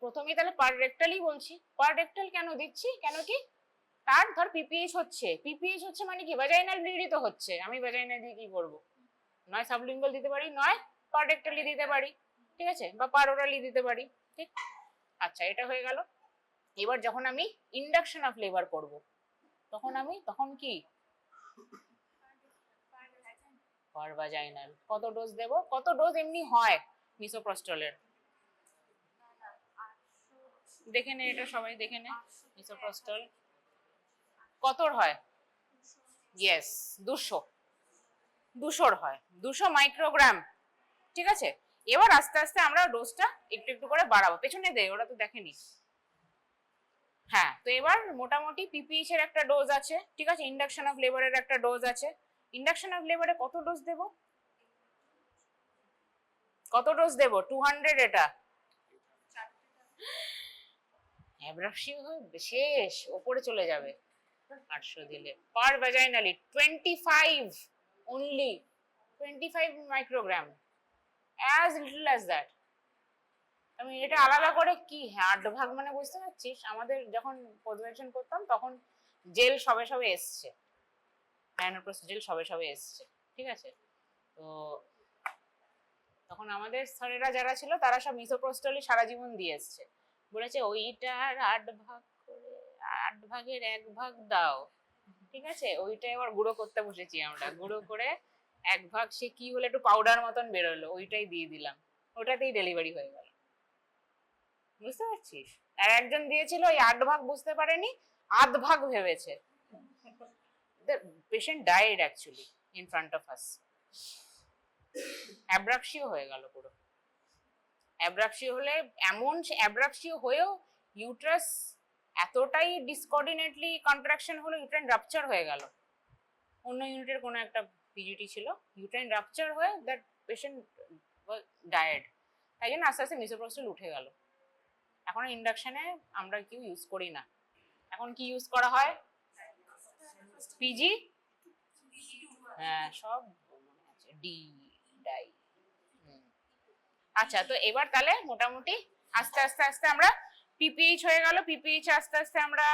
প্রথমেই তাহলে পার রেক্টালই বলছি। পার রেক্টাল কেন দিচ্ছি, কেন কি, তার ধর পিপিএইচ হচ্ছে, পিপিএইচ হচ্ছে মানে কি ভ্যাজাইনাল ব্লিডই তো হচ্ছে, আমি ভ্যাজাইনাল দিয়ে কি করব? নয় সাবলিঙ্গুয়াল দিতে পারি, নয় পার রেক্টালি দিতে পারি, ঠিক আছে, বা পার ওরালি দিতে পারি, ঠিক? আচ্ছা, এটা হয়ে গেল। এবার যখন আমি ইন্ডাকশন অফ লেবার করব, তখন কি পার ভ্যাজাইনাল। কত ডোজ দেব, কত ডোজ এমনি হয় মিসোপ্রস্টলের? দেখে নে, এটা সবাই দেখে নে। মিসোপ্রস্টল কতর হয়? ইয়েস, 200 হয়, 200 মাইক্রোগ্রাম, ঠিক আছে? এবার আস্তে আস্তে আমরা ডোজটা একটু একটু করে বাড়াবো। পেছনে দে, ওরা তো দেখেনি। হ্যাঁ, তো এবার মোটামুটি পিপিএইচ এর একটা ডোজ আছে, ঠিক আছে, ইন্ডাকশন অফ লেবারের একটা ডোজ আছে। ইন্ডাকশন অফ লেবারে কত ডোজ দেব, কত ডোজ দেব? 200। এটা অ্যাব্রাসিও শেষ, ওপরে চলে যাবে। 800 দিলে পার ভ্যাজাইনালি 25 only, 25 microgram, as little as that। আমি এটা আলাদা করে কি, হ্যাঁ 8 ভাগ মানে বুঝতে পারছিস? আমাদের যখন পরিবেশন করতাম তখন জেল সবে সবে এসছে, ন্যানোপ্রোস জেল সবে সবে এসছে, ঠিক আছে? তো তখন আমাদের স্যারেরা যারা ছিল তারা সব মিসোপ্রস্টলই সারা জীবন দিয়ে এসছে, বলেছে ওইটার 8 ভাগ করে, 8 ভাগের 1 ভাগ দাও, ঠিক আছে? ওইটা এবার গুঁড়ো করতে বসেছি আমরা, গুঁড়ো করে 1 ভাগ সে কি হলো একটু পাউডার মতন বেরোলো, ওইটাই দিয়ে দিলাম, ওটাতেই ডেলিভারি হয়ে গেল, বুঝতে পারছিস? আর একজন দিয়েছিল ওই 8 ভাগ বুঝতে পারেনি, 8 ভাগ ভেবেছে। The patient died actually in front of us. অ্যাব্রাপসিও হয়ে গেল পুরো। অ্যাব্রাপসিও হলে এমন, অ্যাব্রাপসিও হয়েও ইউট্রাস এতটাই ডিসকোঅর্ডিনেটলি কন্ট্রাকশন হলো, ইউট্রাইন রাপচার হয়ে গেল। অন্য ইউনিটের কোনো একটা পিজিটি ছিল, ইউট্রাইন রাপচার হয়ে দ্যাট পেশেন্ট ডায়েড। তাই জন্য আস্তে আস্তে মিসোপ্রস্টল উঠে গেল। এখন ইন্ডাকশনে আমরা কেউ ইউজ করি না, এখন কি ইউজ করা হয়? পিজি, হ্যাঁ সব মনে আছে, ডি ডাই। আচ্ছা, তো এবার তাহলে মোটামুটি আস্তে আস্তে আস্তে আমরা পিপিএইচ হয়ে গেল, পিপিএইচ আস্তে আস্তে আমরা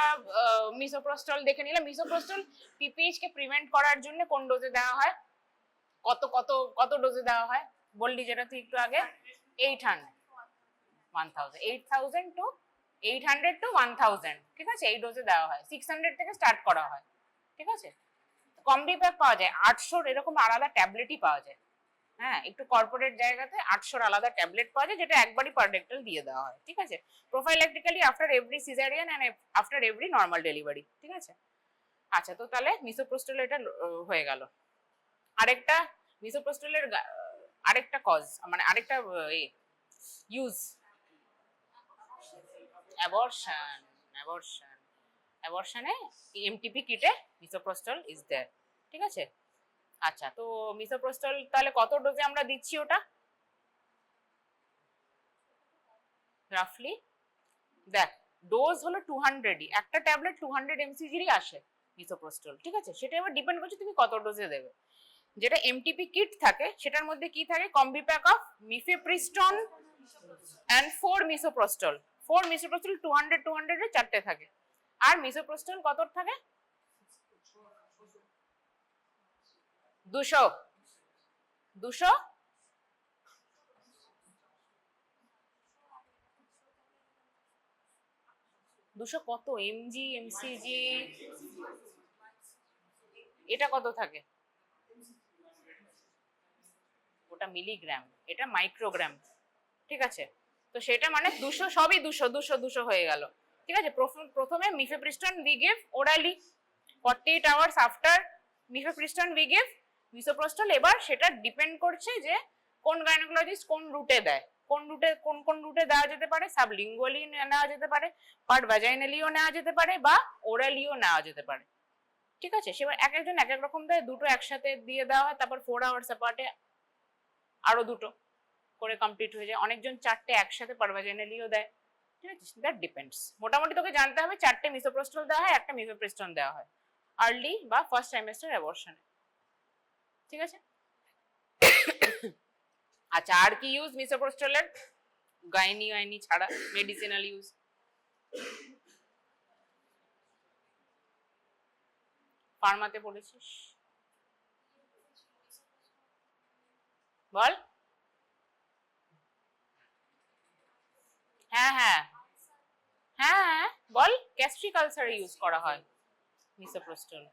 মিসোপ্রস্টল দেখে নিলাম। মিসোপ্রস্টল পিপিএইচ কে প্রিভেন্ট করার জন্য কোন ডোজে দেওয়া হয়, কত কত কত ডোজে দেওয়া হয় বললি যেটা তুই একটু আগে? 800 1000 টু 1000, ঠিক আছে, এই ডোজে দেওয়া হয়। 600 থেকে স্টার্ট করা হয়, ঠিক আছে? কমবিপ্যাক পাওয়া যায় 800, এরকম আলাদা ট্যাবলেটই পাওয়া যায়। হ্যাঁ, একটু কর্পোরেট জায়গাতে 800 আলাদা ট্যাবলেট পাওয়া যায়, যেটা একবারই পার রেক্টাল দিয়ে দেওয়া হয়, ঠিক আছে? Prophylactically after every caesarean and after every normal delivery, ঠিক আছে? আচ্ছা, তো তাহলে মিসোপ্রস্টল এটা হয়ে গেল। আরেকটা মিসোপ্রস্টলের আরেকটা কজ, মানে আরেকটা ইউজ, অ্যাবর্শন। অ্যাবর্শনে এমটিপি কিটে মিসোপ্রস্টল ইজ देयर, ঠিক আছে? আচ্ছা, তো মিসোপ্রস্টল তাহলে কত ডোজে আমরা দিচ্ছি ওটা রাফলি? দেখ, ডোজ হলো 200ই, একটা ট্যাবলেট 200 এমসিজিরই আসে মিসোপ্রস্টল, ঠিক আছে? সেটা এবার ডিপেন্ড করছে তুমি কত ডোজে দেবে। যেটা এমটিপি কিট থাকে সেটার মধ্যে কি থাকে? কম্বিপ্যাক of mifepristone and 4 misoprostol. 4 misoprostol 200 এর চারটে থাকে। আর মিসোপ্রস্টল কত থাকে? 200 কত এমজি এমসিজি, এটা কত থাকে? ওটা মিলিগ্রাম, এটা মাইক্রোগ্রাম, ঠিক আছে? তো সেটা মানে 200, সবই 200 হয়ে গেল, ঠিক আছে? প্রথমে mifepristone we give orally 48 hours after mifepristone we give misoprostol. এবার সেটা ডিপেন্ড করছে যে কোন গাইনোকোলজিস্ট কোন রুটে দেয়, কোন রুটে দেওয়া যেতে পারে। সাবলিঙ্গুয়ালি নেওয়া যেতে পারে, পার্ট ভ্যাজাইনালিও নেওয়া যেতে পারে, বা ওরালিও নেওয়া যেতে পারে, ঠিক আছে? সেবার এক একজন এক এক রকম দেয়, দুটো একসাথে দিয়ে দেওয়া হয়, তারপর 4 আওয়ার্স অ্যাপার্টে আরো দুটো করে কমপ্লিট হয়ে যায়। অনেকজন 4টে একসাথে পার্ট ভ্যাজাইনালিও দেয়, ঠিক আছে? That depends. মোটামুটি তোকে জানতে হবে 4টে মিসোপ্রস্টল দেওয়া হয়, একটা মিফেপ্রিস্টন দেওয়া হয়। আর্লি বা ফার্স্ট ট্রাইমেস্টার অ্যাবর্শনে। ঠিক আছে। আচ্ছা, আর কি ইউজ মিসোপ্রস্টলের গাইনি ছাড়া মেডিসিনাল ইউজ? ফার্মাতে পড়েছিস, বল। হ্যাঁ হ্যাঁ হ্যাঁ বল, গ্যাস্ট্রিক আলসারে ইউজ করা হয় মিসোপ্রস্টল।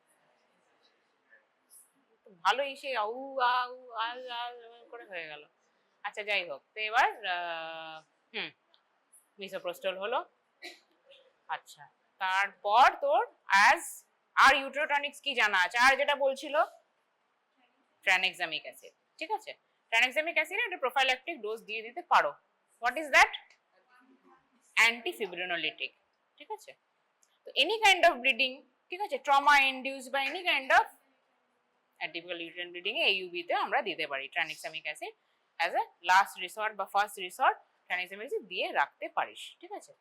ভালোই সে আউ আউ আউ আউ করে হয়ে গেল। আচ্ছা যাই হোক, তো এবার মিসোপ্রস্টল হলো। আচ্ছা, তারপর তোর আর ইউট্রোটনিক্স কি জানা আছে? আর যেটা বলছিল ট্রানেক্সামিক অ্যাসিড। ঠিক আছে, ট্রানেক্সামিক অ্যাসিড একটা প্রোফাইল্যাকটিক ডোজ দিয়ে দিতে পারো। What is that? অ্যান্টিফিব্রিনোলিটিক। ঠিক আছে, তো এনি কাইন্ড অফ ব্লিডিং, ঠিক আছে, ট্রমা ইনডিউস বা any kind of atypical uterine bleeding A UB তে আমরা দিতে পারি tranexamic acid as a last resort বা ফার্স্ট রিসর্ট। ট্রানেক্সামিক অ্যাসিড দিয়ে রাখতে পারিস। ঠিক আছে।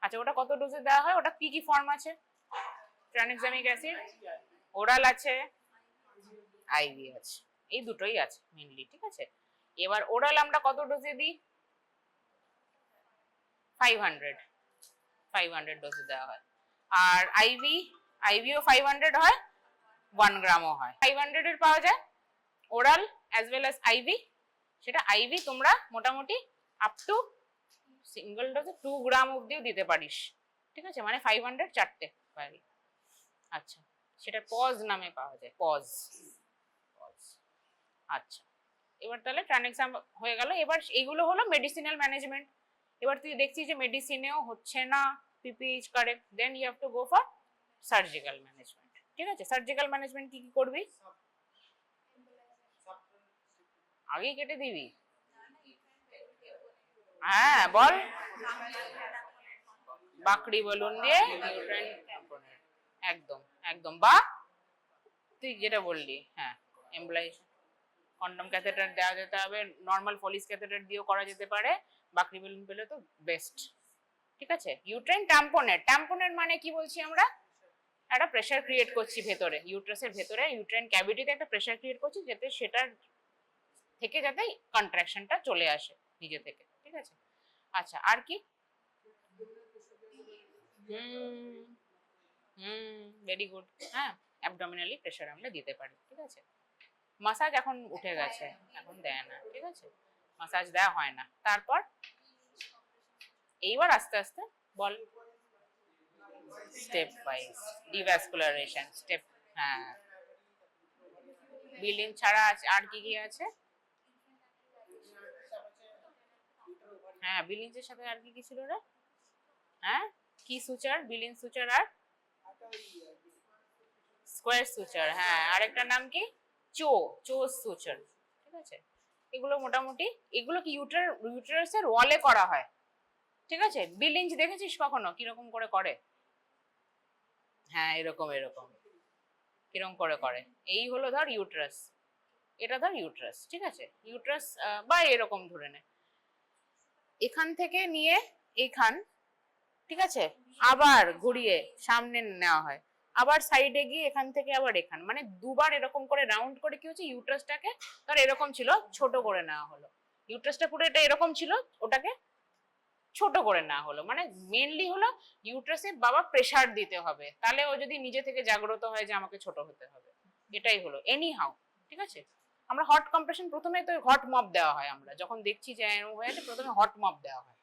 আচ্ছা, ওটা কত ডোজে দেওয়া হয়? ওটা কি কি ফর্ম আছে ট্রানেক্সামিক অ্যাসিড? ওরাল আছে, আইভি আছে, এই দুটোই আছে মেইনলি। ঠিক আছে, এবার ওরাল আমরা কত ডোজে দিই? 500 ডোজে দেওয়া হয়। আর আইভিও 500 হয়, 1 গ্রামও হয়। 500 এর পাওয়া যায় oral as well as IV. সেটা আইভি তোমরা মোটামুটি আপ টু সিঙ্গেল ডোজে 2 গ্রাম অবধিও দিতে পারিস। ঠিক আছে, মানে 500 চারটে পারি। আচ্ছা, সেটা পজ নামে পাওয়া যায়, পজ। আচ্ছা, এবার তাহলে ট্রানেক্সাম হয়ে গেল। এবার এইগুলো হলো মেডিসিনাল ম্যানেজমেন্ট। এবার তুই দেখছিস যে মেডিসিনেও হচ্ছে না PPH correct, then you have to go for surgical management. ঠিক আছে, সার্জিক্যাল ম্যানেজমেন্ট কি কি করবি? আগেই কেটে দিবি? হ্যাঁ বল। বাকড়ি বলুন দিয়ে ইউট্রাইন ট্যাম্পনেট, একদম একদম। বা তুই যেটা বললি, হ্যাঁ, এমব্লাইজেশন, কন্ডম ক্যাথেটার দেওয়া যেতে হবে, নর্মাল পলিস ক্যাথেটার দিয়েও করা যেতে পারে, বাকড়ি বেলুন পেলে তো বেস্ট। ঠিক আছে, ইউট্রাইন ট্যাম্পনেট মানে কি বলছি আমরা? একটা প্রেসার ক্রিয়েট করছি ভেতরে, ইউট্রাসের ভেতরে, ইউট্রাইন ক্যাভিটিতে একটা প্রেসার ক্রিয়েট করছি যাতে সেটার থেকে যাতে কন্ট্রাকশনটা চলে আসে নিজে থেকে। ঠিক আছে। আচ্ছা, আর কি? Very good. হ্যাঁ, অ্যাবডোমিনালি প্রেসার আমরা দিতে পারি। ঠিক আছে, মাসাজ এখন উঠে গেছে, এখন দেয় না। ঠিক আছে, মাসাজ দেওয়া হয় না। তারপর এইবার আস্তে আস্তে বল, স্টেপ ওয়াইজ ডিভাস্কুলারেশন স্টেপ। হ্যাঁ, বিলিন ছাড়া আছে আর কি কি আছে? হ্যাঁ, বিলিন্সের সাথে আর কি কি ছিল রে? হ্যাঁ, কি সুচার? বিলিন সুচার আর স্কোয়ার সুচার। হ্যাঁ, আরেকটার নাম কি? চো সুচার। ঠিক আছে, এগুলো মোটামুটি, এগুলো কি ইউটেরাসের ওয়ালে করা হয়। ঠিক আছে, বিলিঞ্জ দেখেছিস কখনো কিরকম করে করে? হ্যাঁ, এরকম কিরকম করে করে। এই হলো ধর ইউটেরাস, এটা ধর ইউটেরাস। ঠিক আছে, ইউটেরাস বা এরকম ধরে নে, এখান থেকে নিয়ে এইখান, ঠিক আছে, আবার ঘুরিয়ে সামনে নেওয়া হয়, আবার সাইডে গিয়ে এখান থেকে আবার এখান, মানে দুবার এরকম করে রাউন্ড করে কি হচ্ছে, ইউট্রাসটাকে ধর এরকম ছিল, ছোট করে নেওয়া হলো। ইউট্রাসটা পুরো এটা এরকম ছিল, ওটাকে ছোট করে নেওয়া হলো। মানে মেনলি হলো ইউট্রাসে বাবা প্রেসার দিতে হবে, তাহলে ও যদি নিজে থেকে জাগ্রত হয় যে আমাকে ছোট হতে হবে। এটাই হলো এনি হাউ। ঠিক আছে, আমরা হট কম্প্রেশন প্রথমে তো হট মপ দেওয়া হয়, আমরা যখন দেখছি যে এরকম হয়ে আছে প্রথমে হট মপ দেওয়া হয়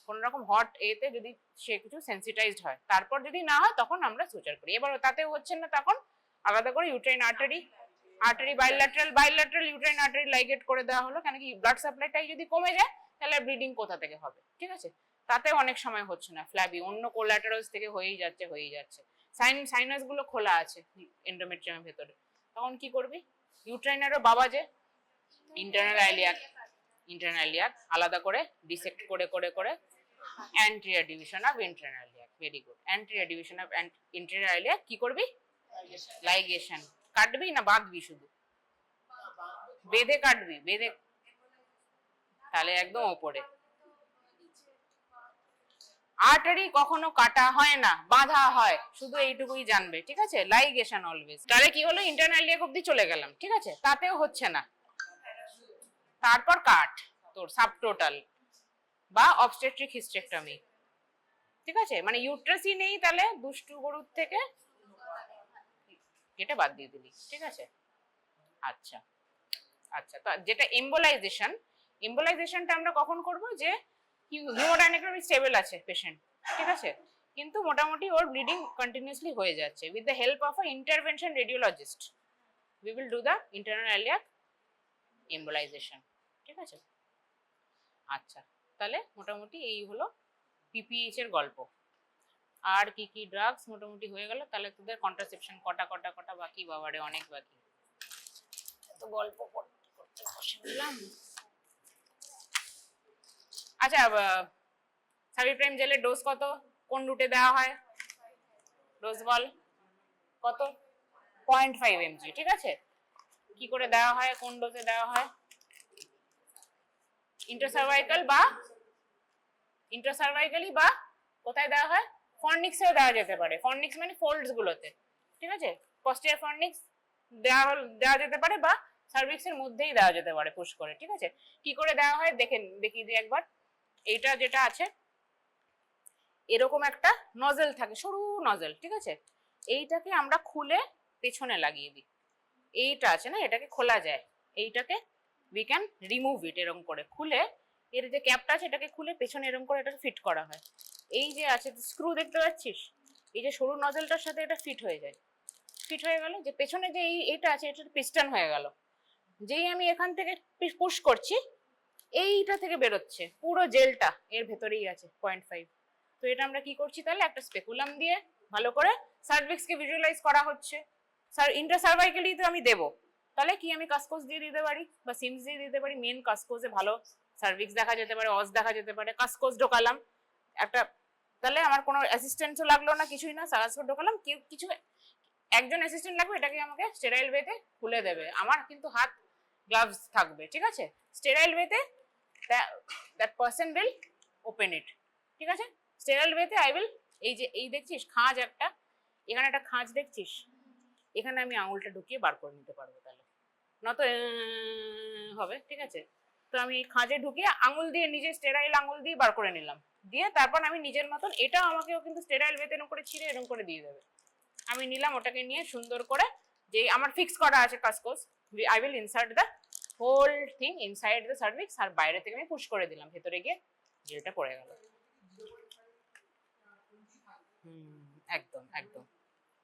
কোন রকম হট এতে, যদি সে কিছু সেন্সিটাইজড হয়। তারপর যদি না হয় তখন আমরা সুচার করি। এবার তাতেও হচ্ছে না, তখন আলাদা করে uterine artery bilateral uterine artery ligate করে দেওয়া হলো। কেন কি, ব্লাড সাপ্লাইটাই যদি কমে যায় তাহলে ব্লিডিং কোথা থেকে হবে। ঠিক আছে, তাতেও অনেক সময় হচ্ছে না, ফ্ল্যাবি অন্য কোলাটারালস থেকে হয়েই যাচ্ছে। সাইনাস গুলো খোলা আছে এন্ডোমেট্রিয়ামের ভেতরে, তখন কি করবি? ইউট্রাইনেরও বাবা যে ইন্টারনাল ইলিয়াক আলাদা করে ডিসেক্ট করে করে করে anterior division of internal iliac, very good, anterior division of interior iliac কি করবি? লাইগেশন। কাটবি না বাঁধবি? শুধু বেঁধে কাটবি, বেঁধে, তাহলে একদম ওপরে। আর্টারি কখনো কাটা হয় না, বাঁধা হয়, শুধু এইটুকুই জানবে, ঠিক আছে? Ligation always. তাহলে কি হলো, ইন্টারনাল ইলিয়াক অব্দি চলে গেলাম, ঠিক আছে, তাতেও হচ্ছে না, তারপর কাট তোর সাবটোটাল বা অবস্টেট্রিক হিস্টেক্টমি, ঠিক আছে? মানে ইউট্রাসই নেই, তাহলে দুষ্টু গরুর থেকে কেটে বাদ দিয়ে দিলি, ঠিক আছে? আচ্ছা আচ্ছা, তো যেটা এম্বোলাইজেশনটা আমরা কখন করব, যে হিমোডাইনামিক্যালি স্টেবল আছে পেশেন্ট, ঠিক আছে, কিন্তু মোটামুটি ওর ব্লিডিং কন্টিনিউয়াসলি হয়ে যাচ্ছে, with the help of a intervention radiologist we will do the internal iliac embolisation, ঠিক আছে? আচ্ছা, তাহলে মোটামুটি এই হলো পিপিএইচ এর গল্প। আর কি কি ড্রাগস মোটামুটি হয়ে গেল। তাহলে তোদের কন্ট্রাসেপশন কটা কটা কটা বাকি, বাবারে অনেক বাকি, এত গল্প করতে করতে বসে গেলাম। আচ্ছা, সাবিপ্রাইম জেলের ডোজ কত, কোন রুটে দেওয়া হয়, ডোজ বল কত? 0.5 mg, ঠিক আছে? কি করে দেওয়া হয়, কোন ডোজে দেওয়া হয়? ইন্ট্রাসার্ভাইকালি বা কোথায় দেওয়া হয়? ফর্নিক্সেও দেওয়া যেতে পারে, ফর্নিক্স মানে ফোল্ডস গুলোতে, ঠিক আছে? পস্টিয়ার ফর্নিক্স দেওয়া যেতে পারে, বা সার্ভিক্সের মধ্যেই দেওয়া যেতে পারে পুশ করে, ঠিক আছে? কি করে দেওয়া হয় দেখিয়ে দিই একবার। এইটা যেটা আছে, এরকম একটা নজেল থাকে, সরু নজেল, ঠিক আছে? এইটাকে আমরা খুলে পেছনে লাগিয়ে দিই। এইটা আছে না, এটাকে খোলা যায়, এইটাকে উই ক্যান রিমুভ ইট, এরকম করে খুলে, এর যে ক্যাপটা আছে এটাকে খুলে পেছনে এরকম করে এটাকে ফিট করা হয়। এই যে আছে স্ক্রু দেখতে পাচ্ছিস, এই যে সরু নজেলটার সাথে এটা ফিট হয়ে যায়, ফিট হয়ে গেল, যে পেছনে যে এইটা আছে এটা পিস্টন হয়ে গেল, যেই আমি এখান থেকে পুশ করছি এইটা থেকে বেরোচ্ছে, পুরো জেলটা এর ভেতরেই আছে 0.5। তো এটা আমরা কি করছি, তাহলে একটা স্পেকুলাম দিয়ে ভালো করে সার্ভিক্সকে ভিজুয়ালাইজ করা হচ্ছে। ইন্ট্রাসার্ভাইকালি তো আমি দেবো, তাহলে কি আমি কাসকোজ দিয়ে দিতে পারি বা সিমস দিয়ে দিতে পারি। মেন কাসকোজে ভালো সার্ভিক্স দেখা যেতে পারে, অস দেখা যেতে পারে, কাসকোজ ঢোকালাম একটা, তাহলে আমার কোনো অ্যাসিস্ট্যান্টও লাগলো না, কিছুই না, কাসকোজ ঢোকালাম, কিছু একজন অ্যাসিস্ট্যান্ট লাগবে, এটাকে আমাকে স্টেরাইল ওয়েতে খুলে দেবে, আমার কিন্তু হাত গ্লাভস থাকবে, ঠিক আছে? স্টেরাইল ওয়েতে that person will open it, ঠিক আছে? স্টেরাইল ওয়েতে আই উইল, এই যে এই দেখছিস খাঁজ একটা, এখানে একটা খাঁজ দেখছিস, এখানে আমি আঙুলটা ঢুকিয়ে বার করে নিতে পারবো, তাহলে নয়তো হবে, ঠিক আছে? তো আমি খাঁজে ঢুকিয়ে আঙুল দিয়ে, নিজে স্টেরাইল আঙুল দিয়ে বার করে নিলাম, দিয়ে তারপর আমি নিজের মতন, এটাও আমাকেও কিন্তু স্টেরাইল ওয়েতে এরকম করে ছিঁড়ে এরকম করে দিয়ে দেবে। আমি নিলাম, ওটাকে নিয়ে সুন্দর করে, যে আমার ফিক্স করা আছে Cusco's, I will insert the whole thing inside the cervix, আর বাইরে থেকে আমি পুশ করে দিলাম, ভেতরে গিয়ে জেলটা পড়ে গেল। একদম একদম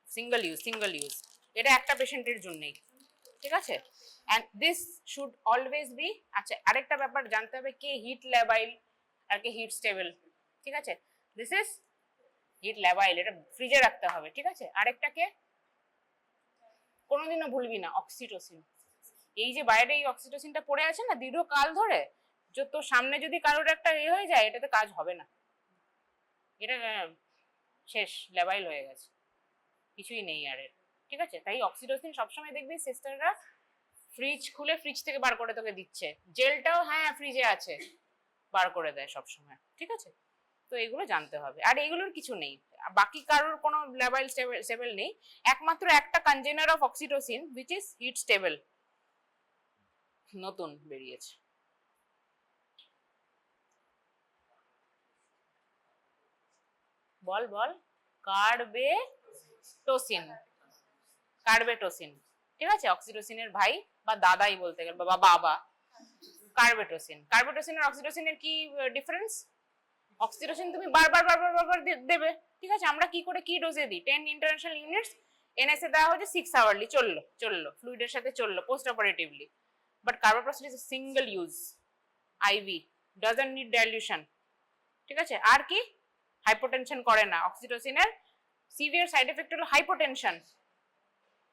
সিঙ্গেল ইউজ, এটা একটা পেশেন্টের জন্যই, ঠিক আছে? And this should always be. আচ্ছা, আরেকটা ব্যাপার জানতে হবে, কে হিট ল্যাবাইল আর কে হিট স্টেবল, ঠিক আছে? দিস ইজ হিট ল্যাবাইল, এটা ফ্রিজে রাখতে হবে, ঠিক আছে? আরেকটা কে কোনোদিনও ভুলবি না, অক্সিটোসিন। এই যে বাইরে এই অক্সিটোসিনটা পড়ে আছে না দীর্ঘকাল ধরে, যত সামনে যদি কারোর একটা হয়ে যায়, এটাতে কাজ হবে না, এটা শেষ, ল্যাবাইল হয়ে গেছে, কিছুই নেই আর এর, ঠিক আছে? তাই অক্সিটোসিন সবসময় দেখবি সিস্টাররা ফ্রিজ খুলে ফ্রিজ থেকে বার করে তোকে দিচ্ছে, জেলটাও হ্যাঁ ফ্রিজে আছে, বার করে দেয় সবসময়, ঠিক আছে? তো এগুলো জানতে হবে। আর এগুলোর কিছু নেই, বাকি কারোর কোনো লেভেল স্টেবল নেই, একমাত্র একটা container of oxytocin which is heat stable নতুন বেরিয়েছে। বল বল, কার্বেটোসিন, ঠিক আছে? অক্সিটোসিনের ভাই বা দাদাই বলতে গেলে, বা বাবা। কার্বেটোসিন আর অক্সিটোসিনের কি ডিফারেন্স? অক্সিটোসিন তুমি বারবার দেবে, ঠিক আছে? আমরা কি করে কি ডোজে দিই, 10 ইন্টারন্যাশনাল ইউনিটস এনএসএ দেওয়া হচ্ছে 6 আওয়ারলি, চললো ফ্লুইডের সাথে চললো post operatively. But carbetocin is single use, IV, doesn't need dilution, ঠিক আছে? আর কি হাইপোটেনশন করে না, অক্সিটোসিনের সিভিয়ার সাইড এফেক্ট হলো হাইপোটেনশন,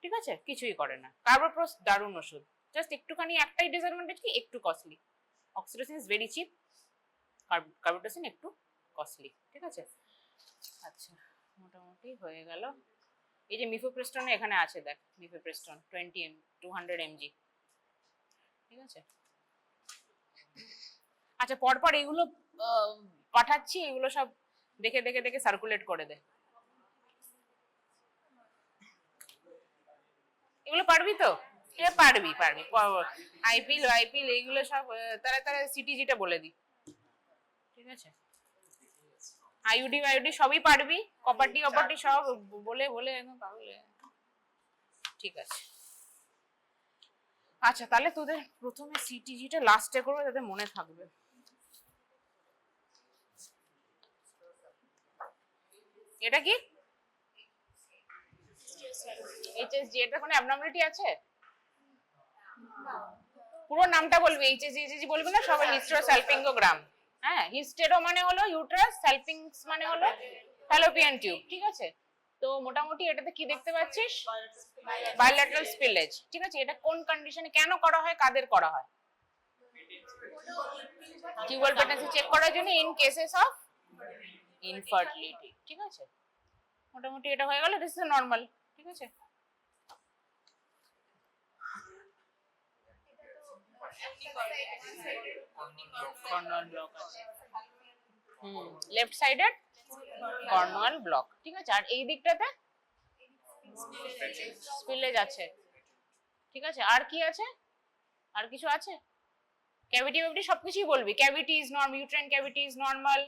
ঠিক আছে? কিছুই করে না। কার্বোপ্রোস দারুণ ওষুধ, জাস্ট একটুখানি একটাই ডিসঅ্যাডভান্টেজ কি, একটু costly. Oxytocin is very cheap, carbetocin একটু কস্টলি, ঠিক আছে? আচ্ছা, মোটামুটি হয়ে গেল। এই যে মিফেপ্রেস্টন এখানে আছে, দেখ মিফেপ্রেস্টন 200 mg, ঠিক আছে? আচ্ছা, পরপর এগুলো পাঠাচ্ছি, এগুলো সব দেখে দেখে দেখে সার্কুলেট করে দে। এগুলো পারবি তো? পারবি পারবি। আইপিএল এইগুলো সব তারা তারা সিটিজিটা বলে দি, ঠিক আছে? আইউডি সবই পারবি, কপারটি সব বলে বলে একদম পাগল। ঠিক আছে, আচ্ছা তাহলে তোদের প্রথমে সিটিজিটা লাস্টে করবে, তাদের মনে থাকবে। এটা কি এইচএসজি? এটা কোনো অ্যাবনর্মালিটি আছে? পুরো নামটা বলবি, এইচএসজি বলবি না, সবাই হিস্টেরোসালপিঙ্গোগ্রাম। হ্যাঁ, হিস্টেরো মানে হলো ইউট্রাস, সালপিংস মানে হলো ফ্যালোপিয়ান টিউব, ঠিক আছে? তো মোটামুটি এটাতে কি দেখতে পাচ্ছিস? বায়োল্যাটারাল স্পিলেজ, ঠিক আছে? এটা কোন কন্ডিশনে কেন করা হয়, কাদের করা হয়? টিউবাল প্রেগন্যান্সি চেক করার জন্য, ইন কেসেস অফ ইনফার্টিলিটি, ঠিক আছে? মোটামুটি এটা হয়ে গেল, দিস ইজ নরমাল, ঠিক আছে? কর্নুয়াল ব্লক আছে, লেফট সাইডেড কর্নুয়াল ব্লক, ঠিক আছে? আর এই দিকটাতে স্পিলেজ আছে, ঠিক আছে? আর কি আছে? আর কিছু আছে? ক্যাভিটি সবকিছুই বলবি। Cavity is normal, uterine cavity is normal,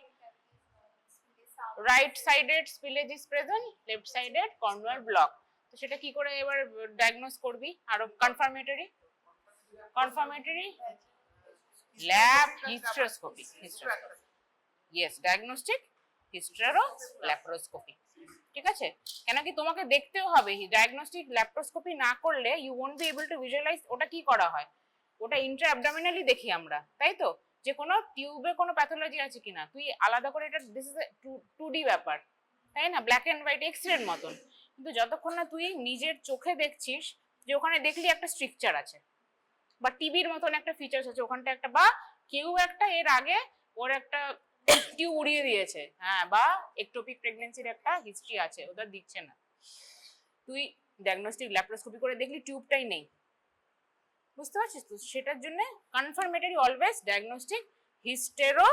right sided spillage is present, left sided cornual block. তো সেটা কি করে এবার ডায়াগনোস করবি? আরো confirmatory lap hysteroscopy, yes, diagnostic hystero laparoscopy, ঠিক আছে? কেন কি তোমাকে দেখতেও হবে, ডায়াগনস্টিক ল্যাপারোস্কোপি না করলে you won't be able to visualise ওটা কি করা হয়। ওটা ইন্ট্রা অ্যাবডোমিনালি দেখি আমরা, তাই তো? যে কোনো টিউবে কোনো প্যাথোলজি আছে কিনা, তুই আলাদা করে এটা, দিস ইজ 2D ব্যাপার, তাই না? ব্ল্যাক এন্ড হোয়াইট এক্সরের মতন। কিন্তু যতক্ষণ না তুই নিজের চোখে দেখছিস যে ওখানে দেখলি একটা স্ট্রাকচার আছে, বা টিভির মতন একটা ফিচার্স আছে ওখানটা একটা, বা কেউ একটা এর আগে ওর একটা টিউব উড়িয়ে দিয়েছে, হ্যাঁ, বা একটোপিক প্রেগন্যান্সির একটা হিস্ট্রি আছে, ওটা দিচ্ছে না, তুই ডায়াগনস্টিক ল্যাপারোস্কোপি করে দেখলি টিউবটাই নেই, বুঝতে পারছিস তো? সেটার জন্য confirmatory always diagnostic hystero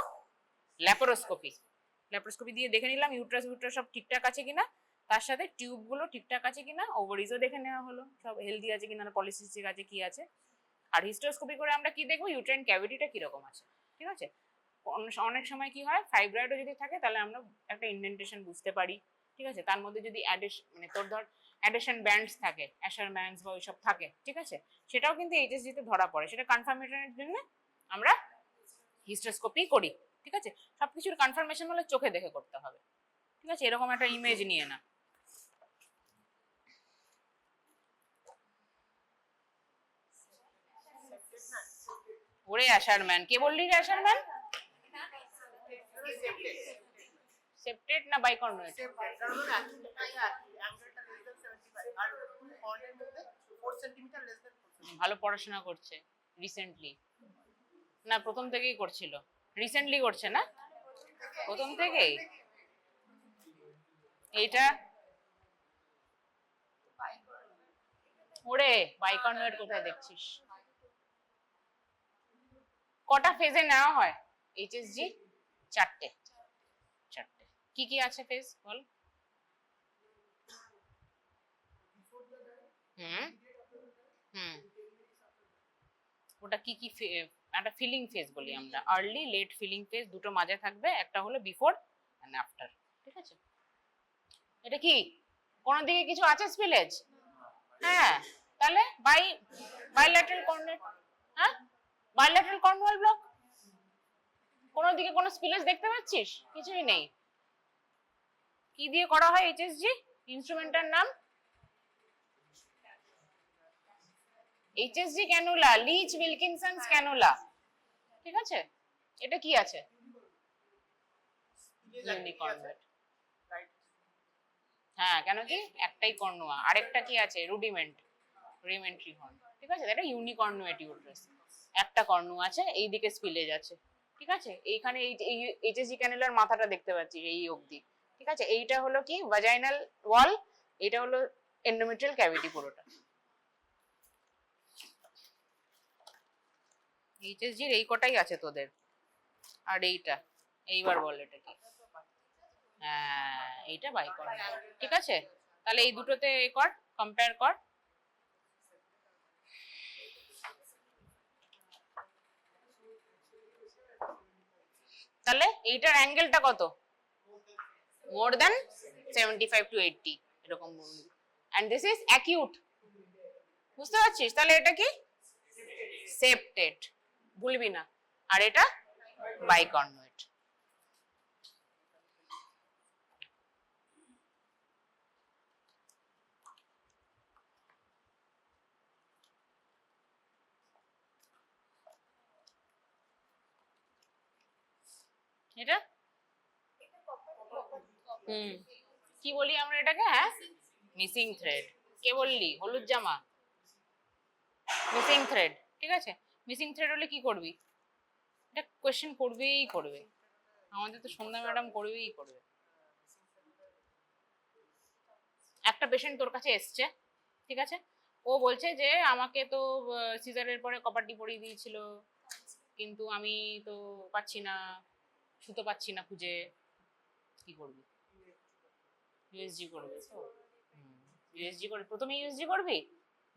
laparoscopy দিয়ে দেখে নিলাম ইউট্রাস সব ঠিকঠাক আছে কিনা, তার সাথে টিউবগুলো ঠিকঠাক আছে কিনা, ওভারিজও দেখে নেওয়া হলো সব হেলদি আছে কিনা, পলিসিস্টিক আছে কি আছে। আর হিস্টেরোস্কোপি করে আমরা কি দেখবো? ইউট্রাইন ক্যাভিটিটা কিরকম আছে, ঠিক আছে? অনেক সময় কি হয়, ফাইব্রয়েডও যদি থাকে তাহলে আমরা একটা ইনডেন্টেশন বুঝতে পারি, ঠিক আছে? তার মধ্যে যদি মানে তোর ধর অ্যাডেশন ব্যান্ডস থাকে, অ্যাশারম্যানস বা ওইসব থাকে, ঠিক আছে? সেটাও কিন্তু এইচএসজি তে ধরা পড়ে। সেটা কনফার্মেশনের জন্য আমরা হিস্টেরোস্কোপি করি, ঠিক আছে? সবকিছুর কনফার্মেশন হলে চোখে দেখে করতে হবে, ঠিক আছে? এরকম একটা ইমেজ নিয়ে না। ওরে অ্যাশারম্যান, কে বললি রে অ্যাশারম্যান? সেপ্টেড না বাইকর্নুয়েট? ভালো পড়াশোনা করছে রিসেন্টলি, না প্রথম থেকেই করছিল? রিসেন্টলি করছে না, প্রথম থেকেই। এইটা ওরে বাইকর্নুয়েট কোথায় দেখছিস? কটা ফেজে নেওয়া হয় এইচএসজি? চারটে। কি কি আছে ফেজ বল? ওটা কি কি? একটা ফিলিং ফেজ বলি আমরা, আর্লি লেট ফিলিং ফেজ, দুটো মাঝে থাকবে, একটা হলো বিফোর এন্ড আফটার, ঠিক আছে? এটা কি কোন দিকে কিছু আছে স্পিলেজ? হ্যাঁ, তাহলে বাইল্যাটারাল কর্নুয়াল, হ্যাঁ, বাইল্যাটারাল কর্নুয়াল ব্লক। কোন দিকে কোনো স্পিলেজ দেখতে পাচ্ছিস? কিছুই নেই। কি দিয়ে করা হয় এইচএসজি? ইনস্ট্রুমেন্টের নাম এইচএসজি ক্যানুলা, লিচ উইলকিনসন্স ক্যানুলা, ঠিক আছে? এটা কি আছে? ইউনিকর্নুয়েট। হ্যাঁ, কেন কি একটাই কর্নুয়া, আরেকটা কি আছে? রুডিমেন্টারি হর্ন, ঠিক আছে? এটা ইউনিকর্নুয়েট ইউট্রাস, একটা কর্নু আছে, এই দিকে স্পিলেজ আছে, ঠিক আছে? এইখানে এই এইচএসজি ক্যানুলার মাথাটা দেখতে পাচ্ছি এই অবধি, ঠিক আছে? এইটা হলো কি ভাজাইনাল ওয়াল, এটা হলো এন্ডোমেট্রিয়াল ক্যাভিটি পুরোটা। এইচএসজির এই কটাই আছে তোদের, আর এইটা এইবার বল এটা কি? হ্যাঁ, এইটা বাইকর্নুয়েট। ঠিক আছে, তাহলে এই দুটোতে কর, কম্পেয়ার কর। তাহলে এইটার অ্যাঙ্গেলটা কত? মোর দ্যান 75 to 80 এরকম বলবি। এন্ড দিস ইজ অ্যাকিউট, বুঝতে পারছিস? তাহলে এটা কি? সেপ্টেড, ভুলবি না। আর এটা বাইকর্নুয়েট। এটা কি বলি আমরা এটাকে? হ্যাঁ, মিসিং থ্রেড। কে বললি? হলুদ জামা মিসিং থ্রেড। ঠিক আছে, মিসিং থ্রেড হলে কি করবি? এটা কোয়েশ্চেন করবেই করবে, আমাদের তো সন্ধ্যা ম্যাডাম করবেই করবে। একটা পেশেন্ট তোর কাছে এসছে, ঠিক আছে, ও বলছে যে আমাকে তো সিজারের পরে কপারটি পরিয়ে দিয়েছিল, কিন্তু আমি তো পাচ্ছি না, সুতো পাচ্ছি না খুঁজে। কি করবি? ইউএসজি করবে তো? ইউএসজি করে প্রথমে ইউএসজি করবি,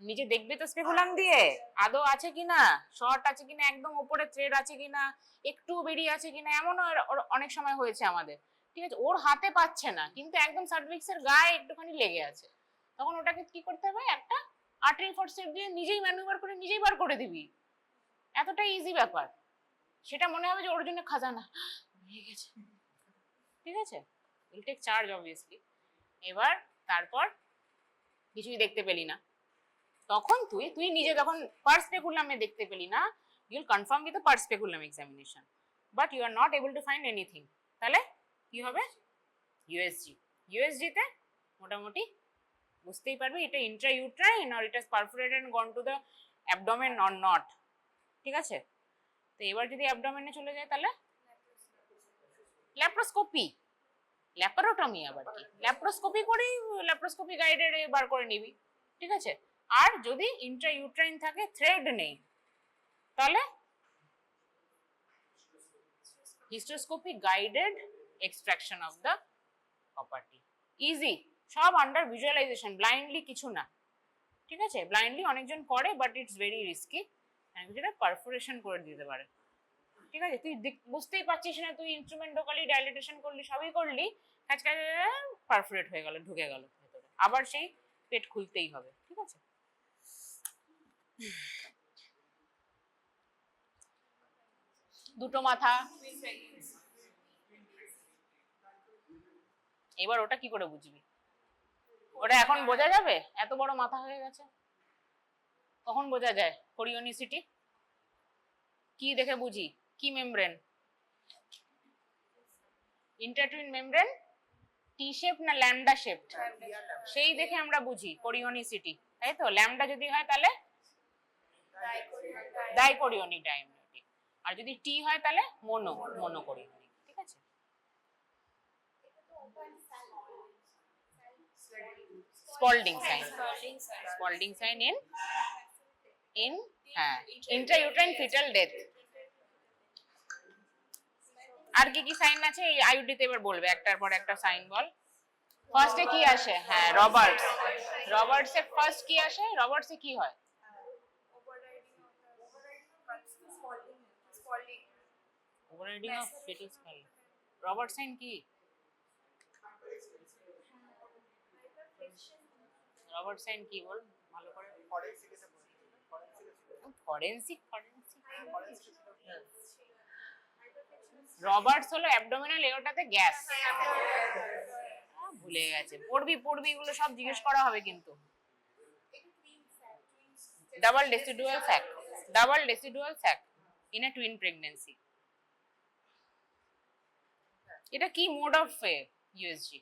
নিজে দেখবি তো স্পেকুলাম দিয়ে আদৌ আছে কিনা, শর্ট আছে কিনা, একদম উপরে থ্রেড আছে কিনা, একটু বেরিয়ে আছে কিনা। এমনও অনেক সময় হয়েছে আমাদের, ঠিক আছে, ওর হাতে পাচ্ছে না কিন্তু একদম সার্ভিক্সের গায়ে একটুখানি লেগে আছে, তখন ওটাকে কি করতে হবে? একটা আর্টারি ফোর্সেপ দিয়ে নিজেই ম্যানুভার করে নিজেই বার করে দিবি। এতটা ইজি ব্যাপার। সেটা মনে হবে যে ওর জন্য খাজানা হয়ে গেছে। ঠিক আছে, উইল টেক চার্জ অবভিয়াসলি। এবার তারপর কিছুই দেখতে পেলি না, তখন তুই নিজে যখন পার স্পেকুলামে দেখতে পেলি না, you will confirm with the per speculum examination, but you are not able to find anything. তাহলে কি হবে? ইউএসজি। ইউএসজি তে মোটামুটি বুঝতেই পারবি এটা intrauterine or it has perforated and gone to the abdomen or not. ঠিক আছে, তো এবার যদি অ্যাবডোমেনে চলে যায় তাহলে ল্যাপ্রোস্কোপি, ল্যাপারোটমি আবার কি, ল্যাপ্রোস্কোপি করেই ল্যাপ্রোস্কোপি গাইডেড বার করে নিবি। ঠিক আছে, আর যদি ইন্ট্রাইউট্রাইন থাকে, থ্রেড নেই, তাহলে hysteroscopy guided extraction of the property. Easy, সব আন্ডার ভিজুয়ালাইজেশন, ব্লাইন্ডলি কিছু না। ঠিক আছে, ব্লাইন্ডলি অনেকজন করে বাট ইটস ভেরি রিস্কি, যেটা পারফোরেশন করে দিতে পারে। ঠিক আছে, তুই বুঝতেই পারছিস না, তুই ইনস্ট্রুমেন্ট ঢোকালি, ডাইলেটেশন করলি, সবই করলি, কাজ পারফোরেট হয়ে গেল, ঢুকে গেল ভেতরে, আবার সেই পেট খুলতেই হবে। ঠিক আছে, দুটো মাথা, এবার ওটা কি করে বুঝবি? ওটা এখন বোঝা যাবে? এত বড় মাথা হয়ে গেছে, কখন বোঝা যায়? কোরিওনিসিটি কি দেখে বুঝি? কি মেমব্রেন? ইন্টারটুইন মেমব্রেন টি শেপ না ল্যামডা শেপ, সেই দেখে আমরা বুঝি কোরিওনিসিটি, তাই তো? ল্যামডা যদি হয় তাহলে ডাইকোরিওনিক ডায়ামনিউটিক, আর যদি টি হয় তাহলে মোনোকোরিওনিক। ঠিক আছে, Spalding sign, Spalding sign in হ্যাঁ ইন্ট্রাইউট্রাইন ফিটাল ডেথ। আর কি কি সাইন আছে এই আইইউডি তে? এবার বলবে একটার পর একটা সাইন বল। ফার্স্টে কি আসে? হ্যাঁ, রবার্টস। রবার্টসে ফার্স্ট কি আসে? রবার্টসে কি হয়? Overriding of fetal skull. Robert sign কি? রবার্ট সাইন কি বল ভালো করে? ফরেনসিক রবার্টস হলো অ্যাবডোমিনাল এওটাতে গ্যাস। ভুলে গেছে, পড়বি এগুলো সব জিজ্ঞেস করা হবে কিন্তু। Double decidual sac in a twin pregnancy. এটা কি মোড অফ ইউএসজি?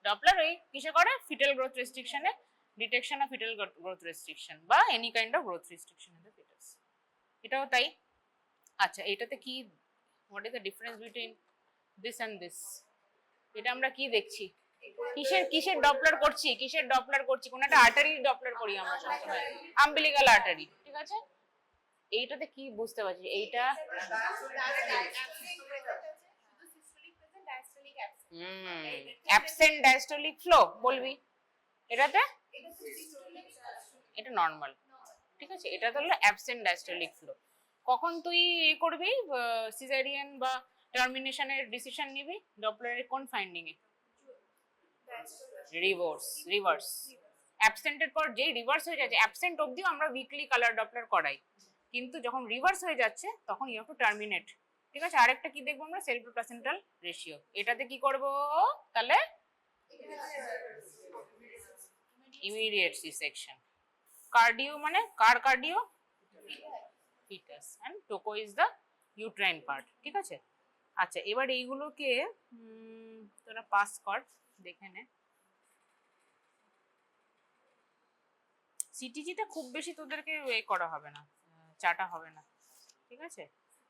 ডপলার ওই কিসে করে? ফিটাল গ্রোথ রেস্ট্রিকশনে, detection of fetal growth restriction বা any kind of growth restriction in the fetus. এটাও তাই। আচ্ছা, এটাতে কি, what is the difference between this and this? এটা আমরা কি দেখছি? কিসের ডপলার করছি? কোন একটা আর্টারি ডপলার করি আমরা সবসময়, আম্বিলিকাল আর্টারি। ঠিক আছে, এইটাতে কি বুঝতে পারছিস? এইটা অ্যাবসেন্ট ডায়াস্টোলিক ফ্লো বলবি, এটাতে এটা নর্মাল, ঠিক আছে? এটা তো হলো অ্যাবসেন্ট ডায়াস্টোলিক ফ্লো। কখন তুই করবি সিজারিয়ান বা টার্মিনেশনের ডিসিশন নিবি? ডপলারের কোন ফাইন্ডিং এ? রিভার্স অ্যাবসেন্টের পর যেই রিভার্স হয়ে যাচ্ছে, অ্যাবসেন্ট অবধিও আমরা উইকলি কালার ডপলার করাই, কিন্তু যখন রিভার্স হয়ে যাচ্ছে তখন ইউ হ্যাভ টু টার্মিনেট, ঠিক আছে? আরেকটা কি দেখবো আমরা? Self placental ratio. এটাতে কি করব তাহলে? Immediate C section. কার্ডিও মানে কার cardio? Fetus, and toco is the uterine part, ঠিক আছে? আচ্ছা, এবার এইগুলোকে তোরা পাস কর, দেখে নে। সিটিজিটা খুব বেশি তোদেরকে এ করা হবে না, চাটা হবে না, ঠিক আছে?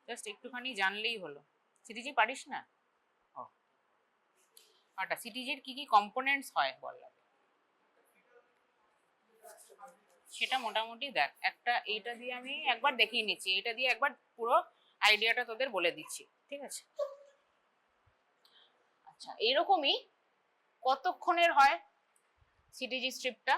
জাস্ট একটুখানি জানলেই হলো। সিটিজি পারিস না? ও আচ্ছা, সিটিজির কি কি কম্পোনেন্টস হয় বল। সেটা মোটামুটি দেখ, একটা এইটা দিয়ে আমি একবার দেখিয়ে নিচ্ছি, এটা দিয়ে একবার পুরো আইডিয়াটা তোদের বলে দিচ্ছি, ঠিক আছে? আচ্ছা, এরকমই কতক্ষণের হয় সিটিজি স্ট্রিপটা?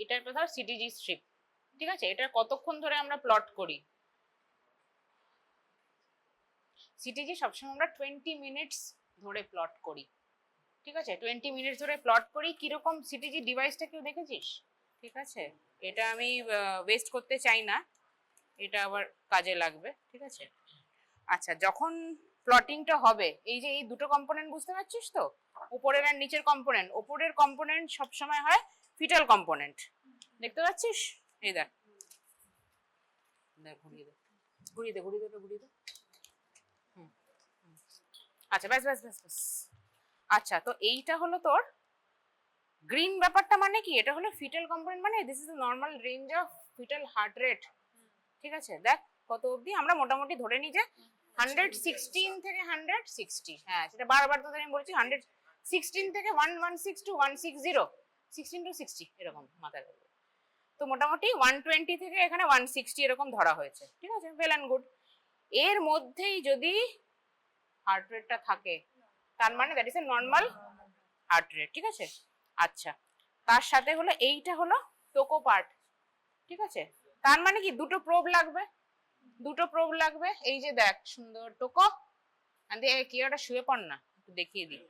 এটা একটা ধর সিটিজি স্ট্রিপ, ঠিক আছে? এটা কতক্ষণ ধরে আমরা প্লট করি? সিটিজি সবসময় আমরা 20 মিনিটস ধরে প্লট করি, ঠিক আছে? 20 মিনিটস ধরে প্লট করি। কিরকম সিটিজি ডিভাইসটা কেউ দেখেছিস? ঠিক আছে, এটা আমি ওয়েস্ট করতে চাই না, এটা আবার কাজে লাগবে, ঠিক আছে? আচ্ছা, যখন প্লটিংটা হবে, এই যে এই দুটো কম্পোনেন্ট বুঝতে পারছিস তো, উপরের আর নিচের কম্পোনেন্ট, উপরের কম্পোনেন্ট সবসময় হয় ফিটাল কম্পোনেন্ট, দেখতে পাচ্ছিস? এই দেখ, ঘুরিয়ে দে ঘুরিয়ে দে ঘুরিয়ে দে ঘুরিয়ে দে। আচ্ছা, ব্যাস ব্যাস ব্যাস ব্যাস। আচ্ছা, তো এইটা হলো তোর গ্রিন ব্যাপারটা, মানে কি? এটা হলো ফিটাল কম্পোনেন্ট, মানে this is the normal range of fetal heart rate, ঠিক আছে? দেখ কত অবধি আমরা মোটামুটি ধরে নিই যে 116 থেকে 160, হ্যাঁ সেটা বারবার তোদের আমি বলছি, 116 থেকে 116 টু 160, 16 টু 60 এরকম মাথায় রাখবে। তো মোটামুটি 120 থেকে এখানে 160 এরকম ধরা হয়েছে, ঠিক আছে? Well and good. এর মধ্যেই যদি হার্ট রেটটা থাকে, তার মানে that is a normal heart rate, ঠিক আছে? আচ্ছা, তার সাথে হলো এইটা হলো টোকো পার্ট, ঠিক আছে? তার মানে কি দুটো প্রোব লাগবে, দুটো প্রোব লাগবে। এই যে দেখ, সুন্দর টোকো, কি ওটা শুয়ে পড় না, একটু দেখিয়ে দিই।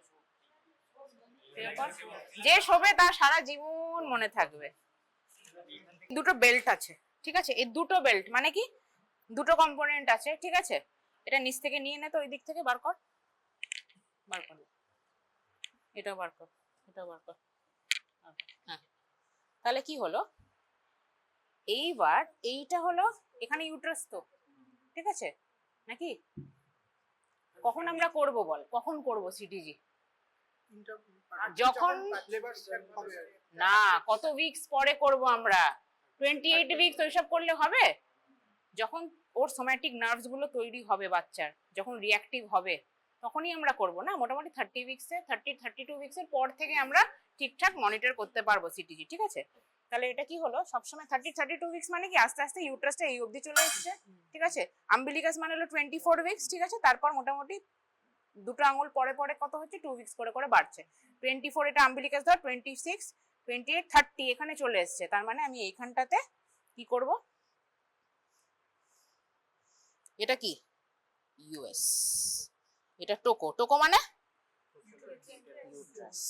যে শোবে তার সারা জীবন মনে থাকবে। দুটো বেল্ট আছে, ঠিক আছে? এই দুটো বেল্ট মানে কি? দুটো কম্পোনেন্ট আছে, ঠিক আছে? এটা নিচ থেকে নিয়ে নে তো, ওই দিক থেকে বার কর, বার কর, এটাও বার কর, এটাও বার কর। হ্যাঁ, তাহলে কি হলো? এইবার এইটা হলো এখানে ইউট্রাস তো, ঠিক আছে নাকি? কখন আমরা করব বল, কখন করব সিটিজি? যখন না, কত উইকস পরে করব আমরা? 28 উইকস ওইসব করলে হবে? যখন ওর সোম্যাটিক নার্ভস গুলো তৈরি হবে বাচ্চার, যখন রিঅ্যাক্টিভ হবে, তখনই আমরা করব না? মোটামুটি 32 উইকসের পর থেকে আমরা ঠিকঠাক মনিটর করতে পারবো সিটিজি, ঠিক আছে? তাহলে এটা কি হলো, সবসময় 32 উইকস মানে কি? আস্তে আস্তে ইউট্রাসটা এই অবধি চলে এসছে, ঠিক আছে? আম্বিলিকাস মানে হলো 24 উইকস, ঠিক আছে? তারপর মোটামুটি দুটো আঙুল পরে পরে কত হচ্ছে, 2 উইকস করে করে বাড়ছে। 24 এটা আম্বিলিকাস ধর, 26, 28, 30 এখানে চলে এসছে। তার মানে আমি এইখানটাতে কি করব? এটা কি? ইউএস, এটা টোকো, টোকো মানে ইউট্রাস।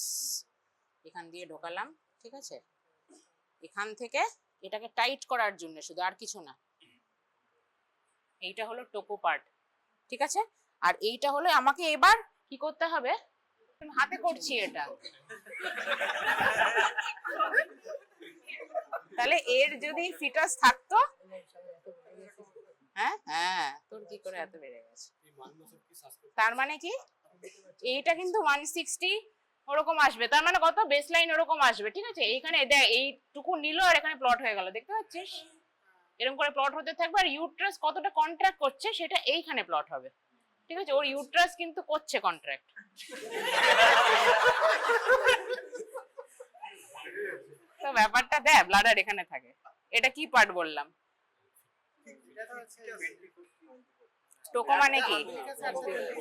এখান দিয়ে ঢোকালাম, ঠিক আছে? এখান থেকে এটাকে টাইট করার জন্য, শুধু, আর কিছু না। এইটা হলো টোকো পার্ট, ঠিক আছে? আর এইটা হলো আমাকে এবার কি করতে হবে? হাতে করছি এটা, তাহলে এর যদি ফিটাস থাকতো, হ্যাঁ হ্যাঁ, তোর কি করে এত বেড়ে গেছে? তার মানে কি? এইটা কিন্তু 160 ওরকম আসবে, তার মানে কত? বেসলাইন ওরকম আসবে, ঠিক আছে? এইখানে দেখ, এইটুকু নিল আর এখানে প্লট হয়ে গেল, দেখতে পাচ্ছিস? এরকম করে প্লট হতে থাকবে, আর ইউট্রাস কতটা কন্ট্রাক্ট করছে সেটা এইখানে প্লট হবে, ঠিক আছে, ওর ইউট্রাস কিন্তু করছে কন্ট্রাক্ট। তো ব্যাপারটা দেখ, ব্লাডার এখানে থাকে। এটা কি পার্ট বললাম? টোকো মানে কি?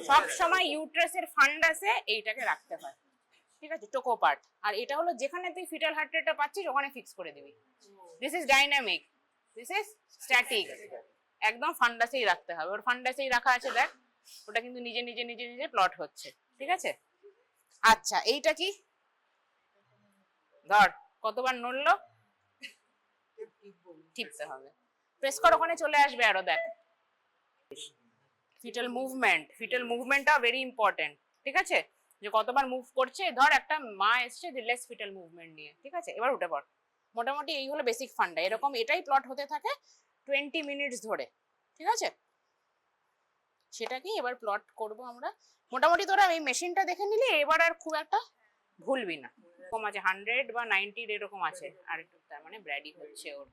সব সময় ইউট্রাসের ফান্ডাসে এইটাকে রাখতে হয়, ঠিক আছে, টোকো পার্ট। আর এটা হলো যেখানে তুই ফিটাল হার্ট রেটটা পাচ্ছিস ওখানে ফিক্স করে দিবি। This is dynamic, this is static. একদম ফান্ডাসেই রাখতে হবে। ওর ফান্ডাসেই রাখা আছে, দেখ ওটা কিন্তু নিজে নিজে নিজে নিজে প্লট হচ্ছে, ঠিক আছে। আচ্ছা, এইটা কি? ধর কতবার নড়লো, টিপতে হবে, প্রেস কর, ওখানে চলে আসবে আরো। দেখ ফিটাল মুভমেন্ট, ফিটাল মুভমেন্টটা ভেরি ইম্পর্টেন্ট, ঠিক আছে, যে কতবার মুভ করছে। ধর একটা মা এসছে লেস ফিটাল মুভমেন্ট নিয়ে, ঠিক আছে, এবার উঠে পড়। মোটামুটি এই হলো বেসিক ফান্ডা। এরকম এটাই প্লট হতে থাকে 20 মিনিটস ধরে, ঠিক আছে। সেটাকেই এবার প্লট করব আমরা। মোটামুটি তোরা এই মেশিনটা দেখে নিলে এবার আর খুব একটা ভুলবি না। কম আছে 100 বা 90 এরকম আছে, আর একটু তার মানে ব্র্যাডি হচ্ছে ওর,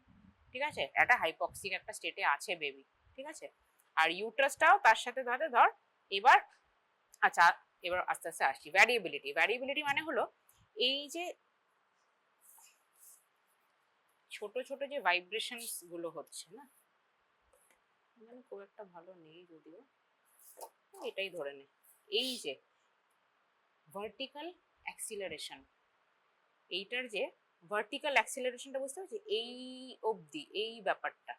ঠিক আছে, একটা হাইপক্সিক একটা স্টেটে আছে বেবি, ঠিক আছে। আর ইউট্রাসটাও তার সাথে ধরে। ধর এবার, আচ্ছা এবার আস্তে আস্তে আসছি ভ্যারিয়েবিলিটি। ভ্যারিয়েবিলিটি মানে হলো এই যে ছোট ছোট যে ভাইব্রেশনস গুলো হচ্ছে না, মানে খুব একটা ভালো নেই যদিও, এটাই ধরে নে। এই যে ভার্টিক্যাল অ্যাক্সিলারেশন, এইটার যে ভার্টিক্যাল অ্যাক্সিলারেশনটা বুঝতে পারছি, এই অবধি এই ব্যাপারটা,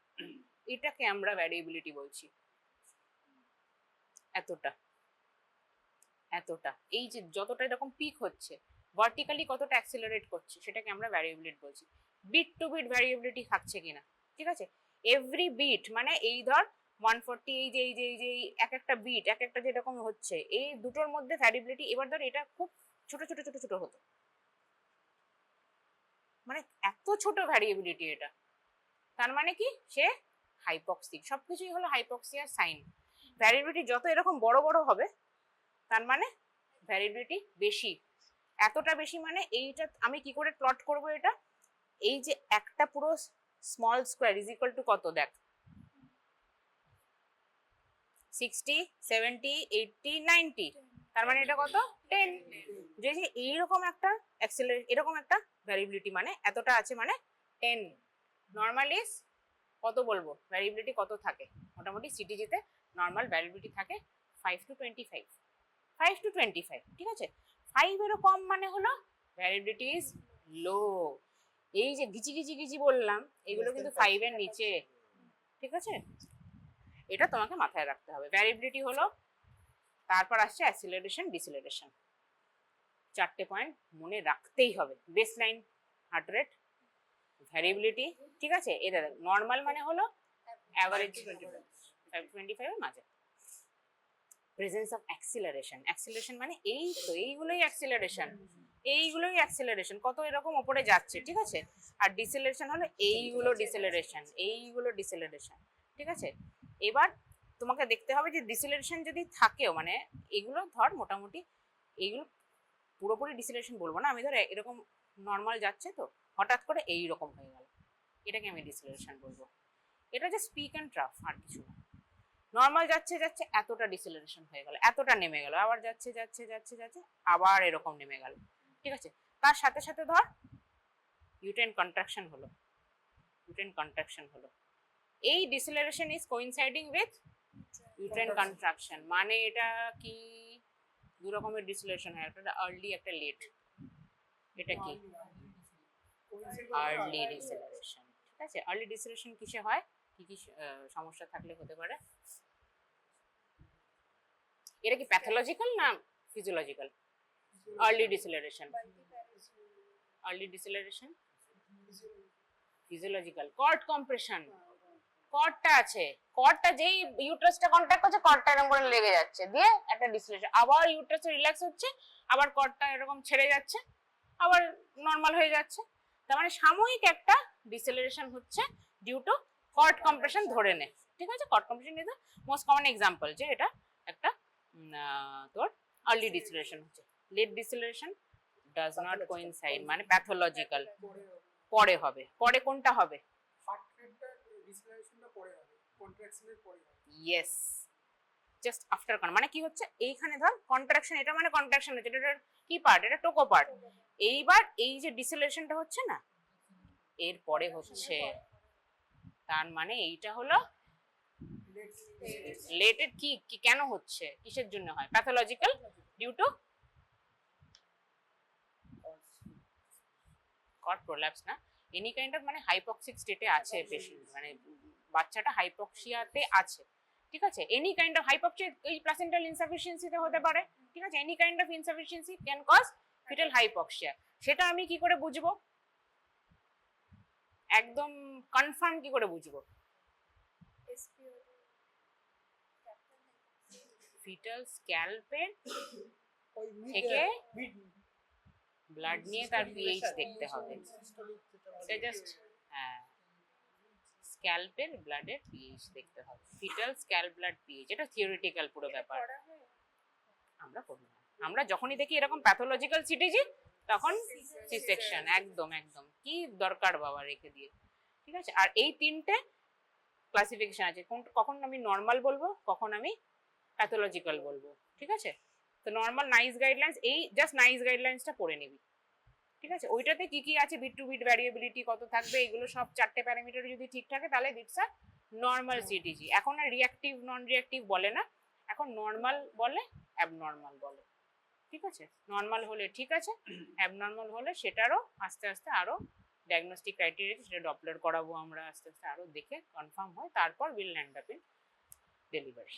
এটাকে আমরা ভ্যারিয়েবিলিটি বলছি। এতটা এতটা, এই যে যতটা এরকম পিক হচ্ছে, ভার্টিক্যালি কতটা অ্যাক্সিলারেট করছে, সেটাকে আমরা ভ্যারিয়েবিলিটি বলছি। বিট টু বিট ভ্যারিয়েবিলিটি থাকছে কিনা, ঠিক আছে। এভরি বিট মানে এই ধর 140, এই যে এই যে এই যে এক একটা বিট এক একটা যেরকম হচ্ছে, এই দুটোর মধ্যে ভ্যারিয়েবিলিটি। এবার ধর এটা খুব ছোট ছোট ছোট ছোট হতো, মানে এত ছোট ভ্যারিয়েবিলিটি এটা, তার মানে কি সে হাইপক্সিক। সবকিছুই হলো হাইপক্সিয়ার সাইন। ভ্যারিয়েবিলিটি যত এরকম বড় বড় হবে তার মানে ভ্যারিয়েবিলিটি বেশি। এতটা বেশি মানে এইটা আমি কি করে প্লট করব এটা? এই যে একটা পুরো small square is equal two কত, দেখ 60, 70, 80, 90, তার মানে এটা কত 10। যে এইরকম একটা অ্যাক্সিলারেট, এরকম একটা ভ্যারিয়েবিলিটি মানে এতটা আছে মানে 10। নর্মালি কত বলবো ভ্যারিয়েবিলিটি কত থাকে? মোটামুটি সিটিজিতে নর্মাল ভ্যারিয়েবিলিটি থাকে 5 to 25, 5 to 25, ঠিক আছে। 5 এরও কম মানে হলো ভ্যারিয়েবিলিটি ইজ লো। এই যে গিচি গিচি গিচি বললাম, এগুলো কিন্তু 5 এর নিচে, ঠিক আছে। এটা তোমাকে মাথায় রাখতে হবে। ভ্যারিয়েবিলিটি হলো, তারপর আসছে অ্যাক্সিলারেশন, ডিসিলারেশন। 4টে পয়েন্ট মনে রাখতেই হবে। বেসলাইন হার্ট রেট, ভ্যারিয়েবিলিটি, ঠিক আছে। এটা নর্মাল মানে হলো অ্যাভারেজ 25 এর মাঝে। প্রেজেন্স অফ অ্যাক্সিলারেশন, অ্যাক্সিলারেশন মানে এই তো এইগুলোই অ্যাক্সিলারেশন, এইগুলোই অ্যাক্সিলারেশন, কত এরকম উপরে যাচ্ছে, ঠিক আছে। আর ডিসিলারেশন হলো এইগুলো ডিসিলারেশন, এইগুলো ডিসিলারেশন, ঠিক আছে। এবার তোমাকে দেখতে হবে যে ডিসিলারেশন যদি থাকেও, মানে এগুলো ধর মোটামুটি এইগুলো পুরোপুরি ডিসিলারেশন বলবো না আমি, ধর এরকম নর্মাল যাচ্ছে তো হঠাৎ করে এই রকম হয়ে গেল, এটাকে আমি ডিসিলারেশন বলবো। এটা জাস্ট পিক অ্যান্ড ট্রাফ, আর কিছু না। নর্মাল যাচ্ছে যাচ্ছে এতটা ডিসিলারেশন হয়ে গেল, এতটা নেমে গেল, আবার যাচ্ছে যাচ্ছে যাচ্ছে যাচ্ছে আবার এরকম নেমে গেল, ঠিক আছে। তার সাথে সাথে ধর ইউট্রাইন কন্ট্রাকশন হলো, ইউট্রাইন কন্ট্রাকশন হলো। এই deceleration is coinciding with uterine contraction. মানে এটা কি দু রকমের ডিসিলারেশন হয়, একটা আর্লি একটা লেট। এটা কি আর্লি ডিসিলারেশন, ঠিক আছে। আর্লি ডিসিলারেশন কিসে হয়, কি কি সমস্যা থাকলে হতে পারে? এটা কি প্যাথোলজিক্যাল না physiological? Early deceleration, early deceleration physiological. Cord compression, কর্ডটা আছে, কর্ডটা যেই ইউট্রাসটা কন্ট্যাক্ট করছে কর্ডটা এরকম করে লেগে যাচ্ছে, দিয়ে একটা ডিসিলেশন, আবার ইউট্রাসে রিল্যাক্স হচ্ছে, আবার কর্ডটা এরকম ছেড়ে যাচ্ছে, আবার নর্মাল হয়ে যাচ্ছে। তার মানে সাময়িক একটা ডিসিলারেশন হচ্ছে ডিউ টু কর্ড কম্প্রেশন, ধরে নে, ঠিক আছে। Cord compression is the most common example যে এটা একটা তোর আর্লি ডিসিলারেশন হচ্ছে। Late deceleration does not coincide, মানে প্যাথোলজিক্যাল, পরে হবে। পরে কোনটা হবে? ইয়েস, জাস্ট আফটার মানে কি হচ্ছে এইখানে ধর কন্ট্রাকশন, এটা মানে কন্ট্রাকশন হচ্ছে, এটা কি পার্ট, এটা টোকো পার্ট। এইবার এই যে ডিসেলারেশনটা হচ্ছে না, এর পরে হচ্ছে, তার মানে এইটা হলো লেটেড। কি কেন হচ্ছে, কিসের জন্য হয়? Pathological due to cord prolapse না, এনি কাইন্ড অফ মানে হাইপক্সিক স্টেটে আছে পেশেন্ট, মানে বাচ্চাটা হাইপক্সিয়াতে আছে, ঠিক আছে? এনি কাইন্ড অফ হাইপক্সিয়া, এই প্লাসেন্টাল ইনসাফিসিয়েন্সিতে হতে পারে, ঠিক আছে? Any kind of insufficiency can cause foetal hypoxia. সেটা আমি কি করে বুঝবো, একদম কনফার্ম কি করে বুঝবো? ফিটাল স্ক্যালপের থেকে ব্লাড নিয়ে তার পিএইচ দেখতে হবে, এটা জাস্ট, হ্যাঁ, স্ক্যালপের ব্লাডের পিএইচ দেখতে হবে, ফিটাল স্ক্যালপ ব্লাড পিএইচ, এটা থিওরিটিক্যাল পুরো ব্যাপার, আমরা করব না। আমরা যখনই দেখি এরকম প্যাথোলজিক্যাল সিটিজি তখন সি সেকশন, একদম একদম, কি দরকার বাবা রেখে দিয়ে, ঠিক আছে? আর এই তিনটে ক্লাসিফিকেশন আছে, কখন আমি নর্মাল বলবো, কখন আমি প্যাথোলজিক্যাল বলবো, ঠিক আছে? তো নর্মাল নাইস গাইডলাইন্স, এই জাস্ট নাইস গাইডলাইন্সটা পড়ে নিবি, ঠিক আছে? ওইটাতে কি কি আছে, বিট টু বিট ভ্যারিয়েবিলিটি কত থাকবে, এগুলো সব চারটে প্যারামিটার যদি ঠিক থাকে তাহলে ইটস আ নর্মাল সিটিজি। এখন আর রিঅ্যাক্টিভ নন রিঅ্যাক্টিভ বলে না, এখন নর্মাল বলে, অ্যাবনর্মাল বলে, ঠিক আছে? নর্মাল হলে ঠিক আছে, অ্যাবনর্মাল হলে সেটারও আস্তে আস্তে আরো ডায়াগনস্টিক ক্রাইটেরিয়া, সেটা ডপলার করাবো আমরা, আস্তে আস্তে আরো দেখে কনফার্ম হয়, তারপর will land up in delivery.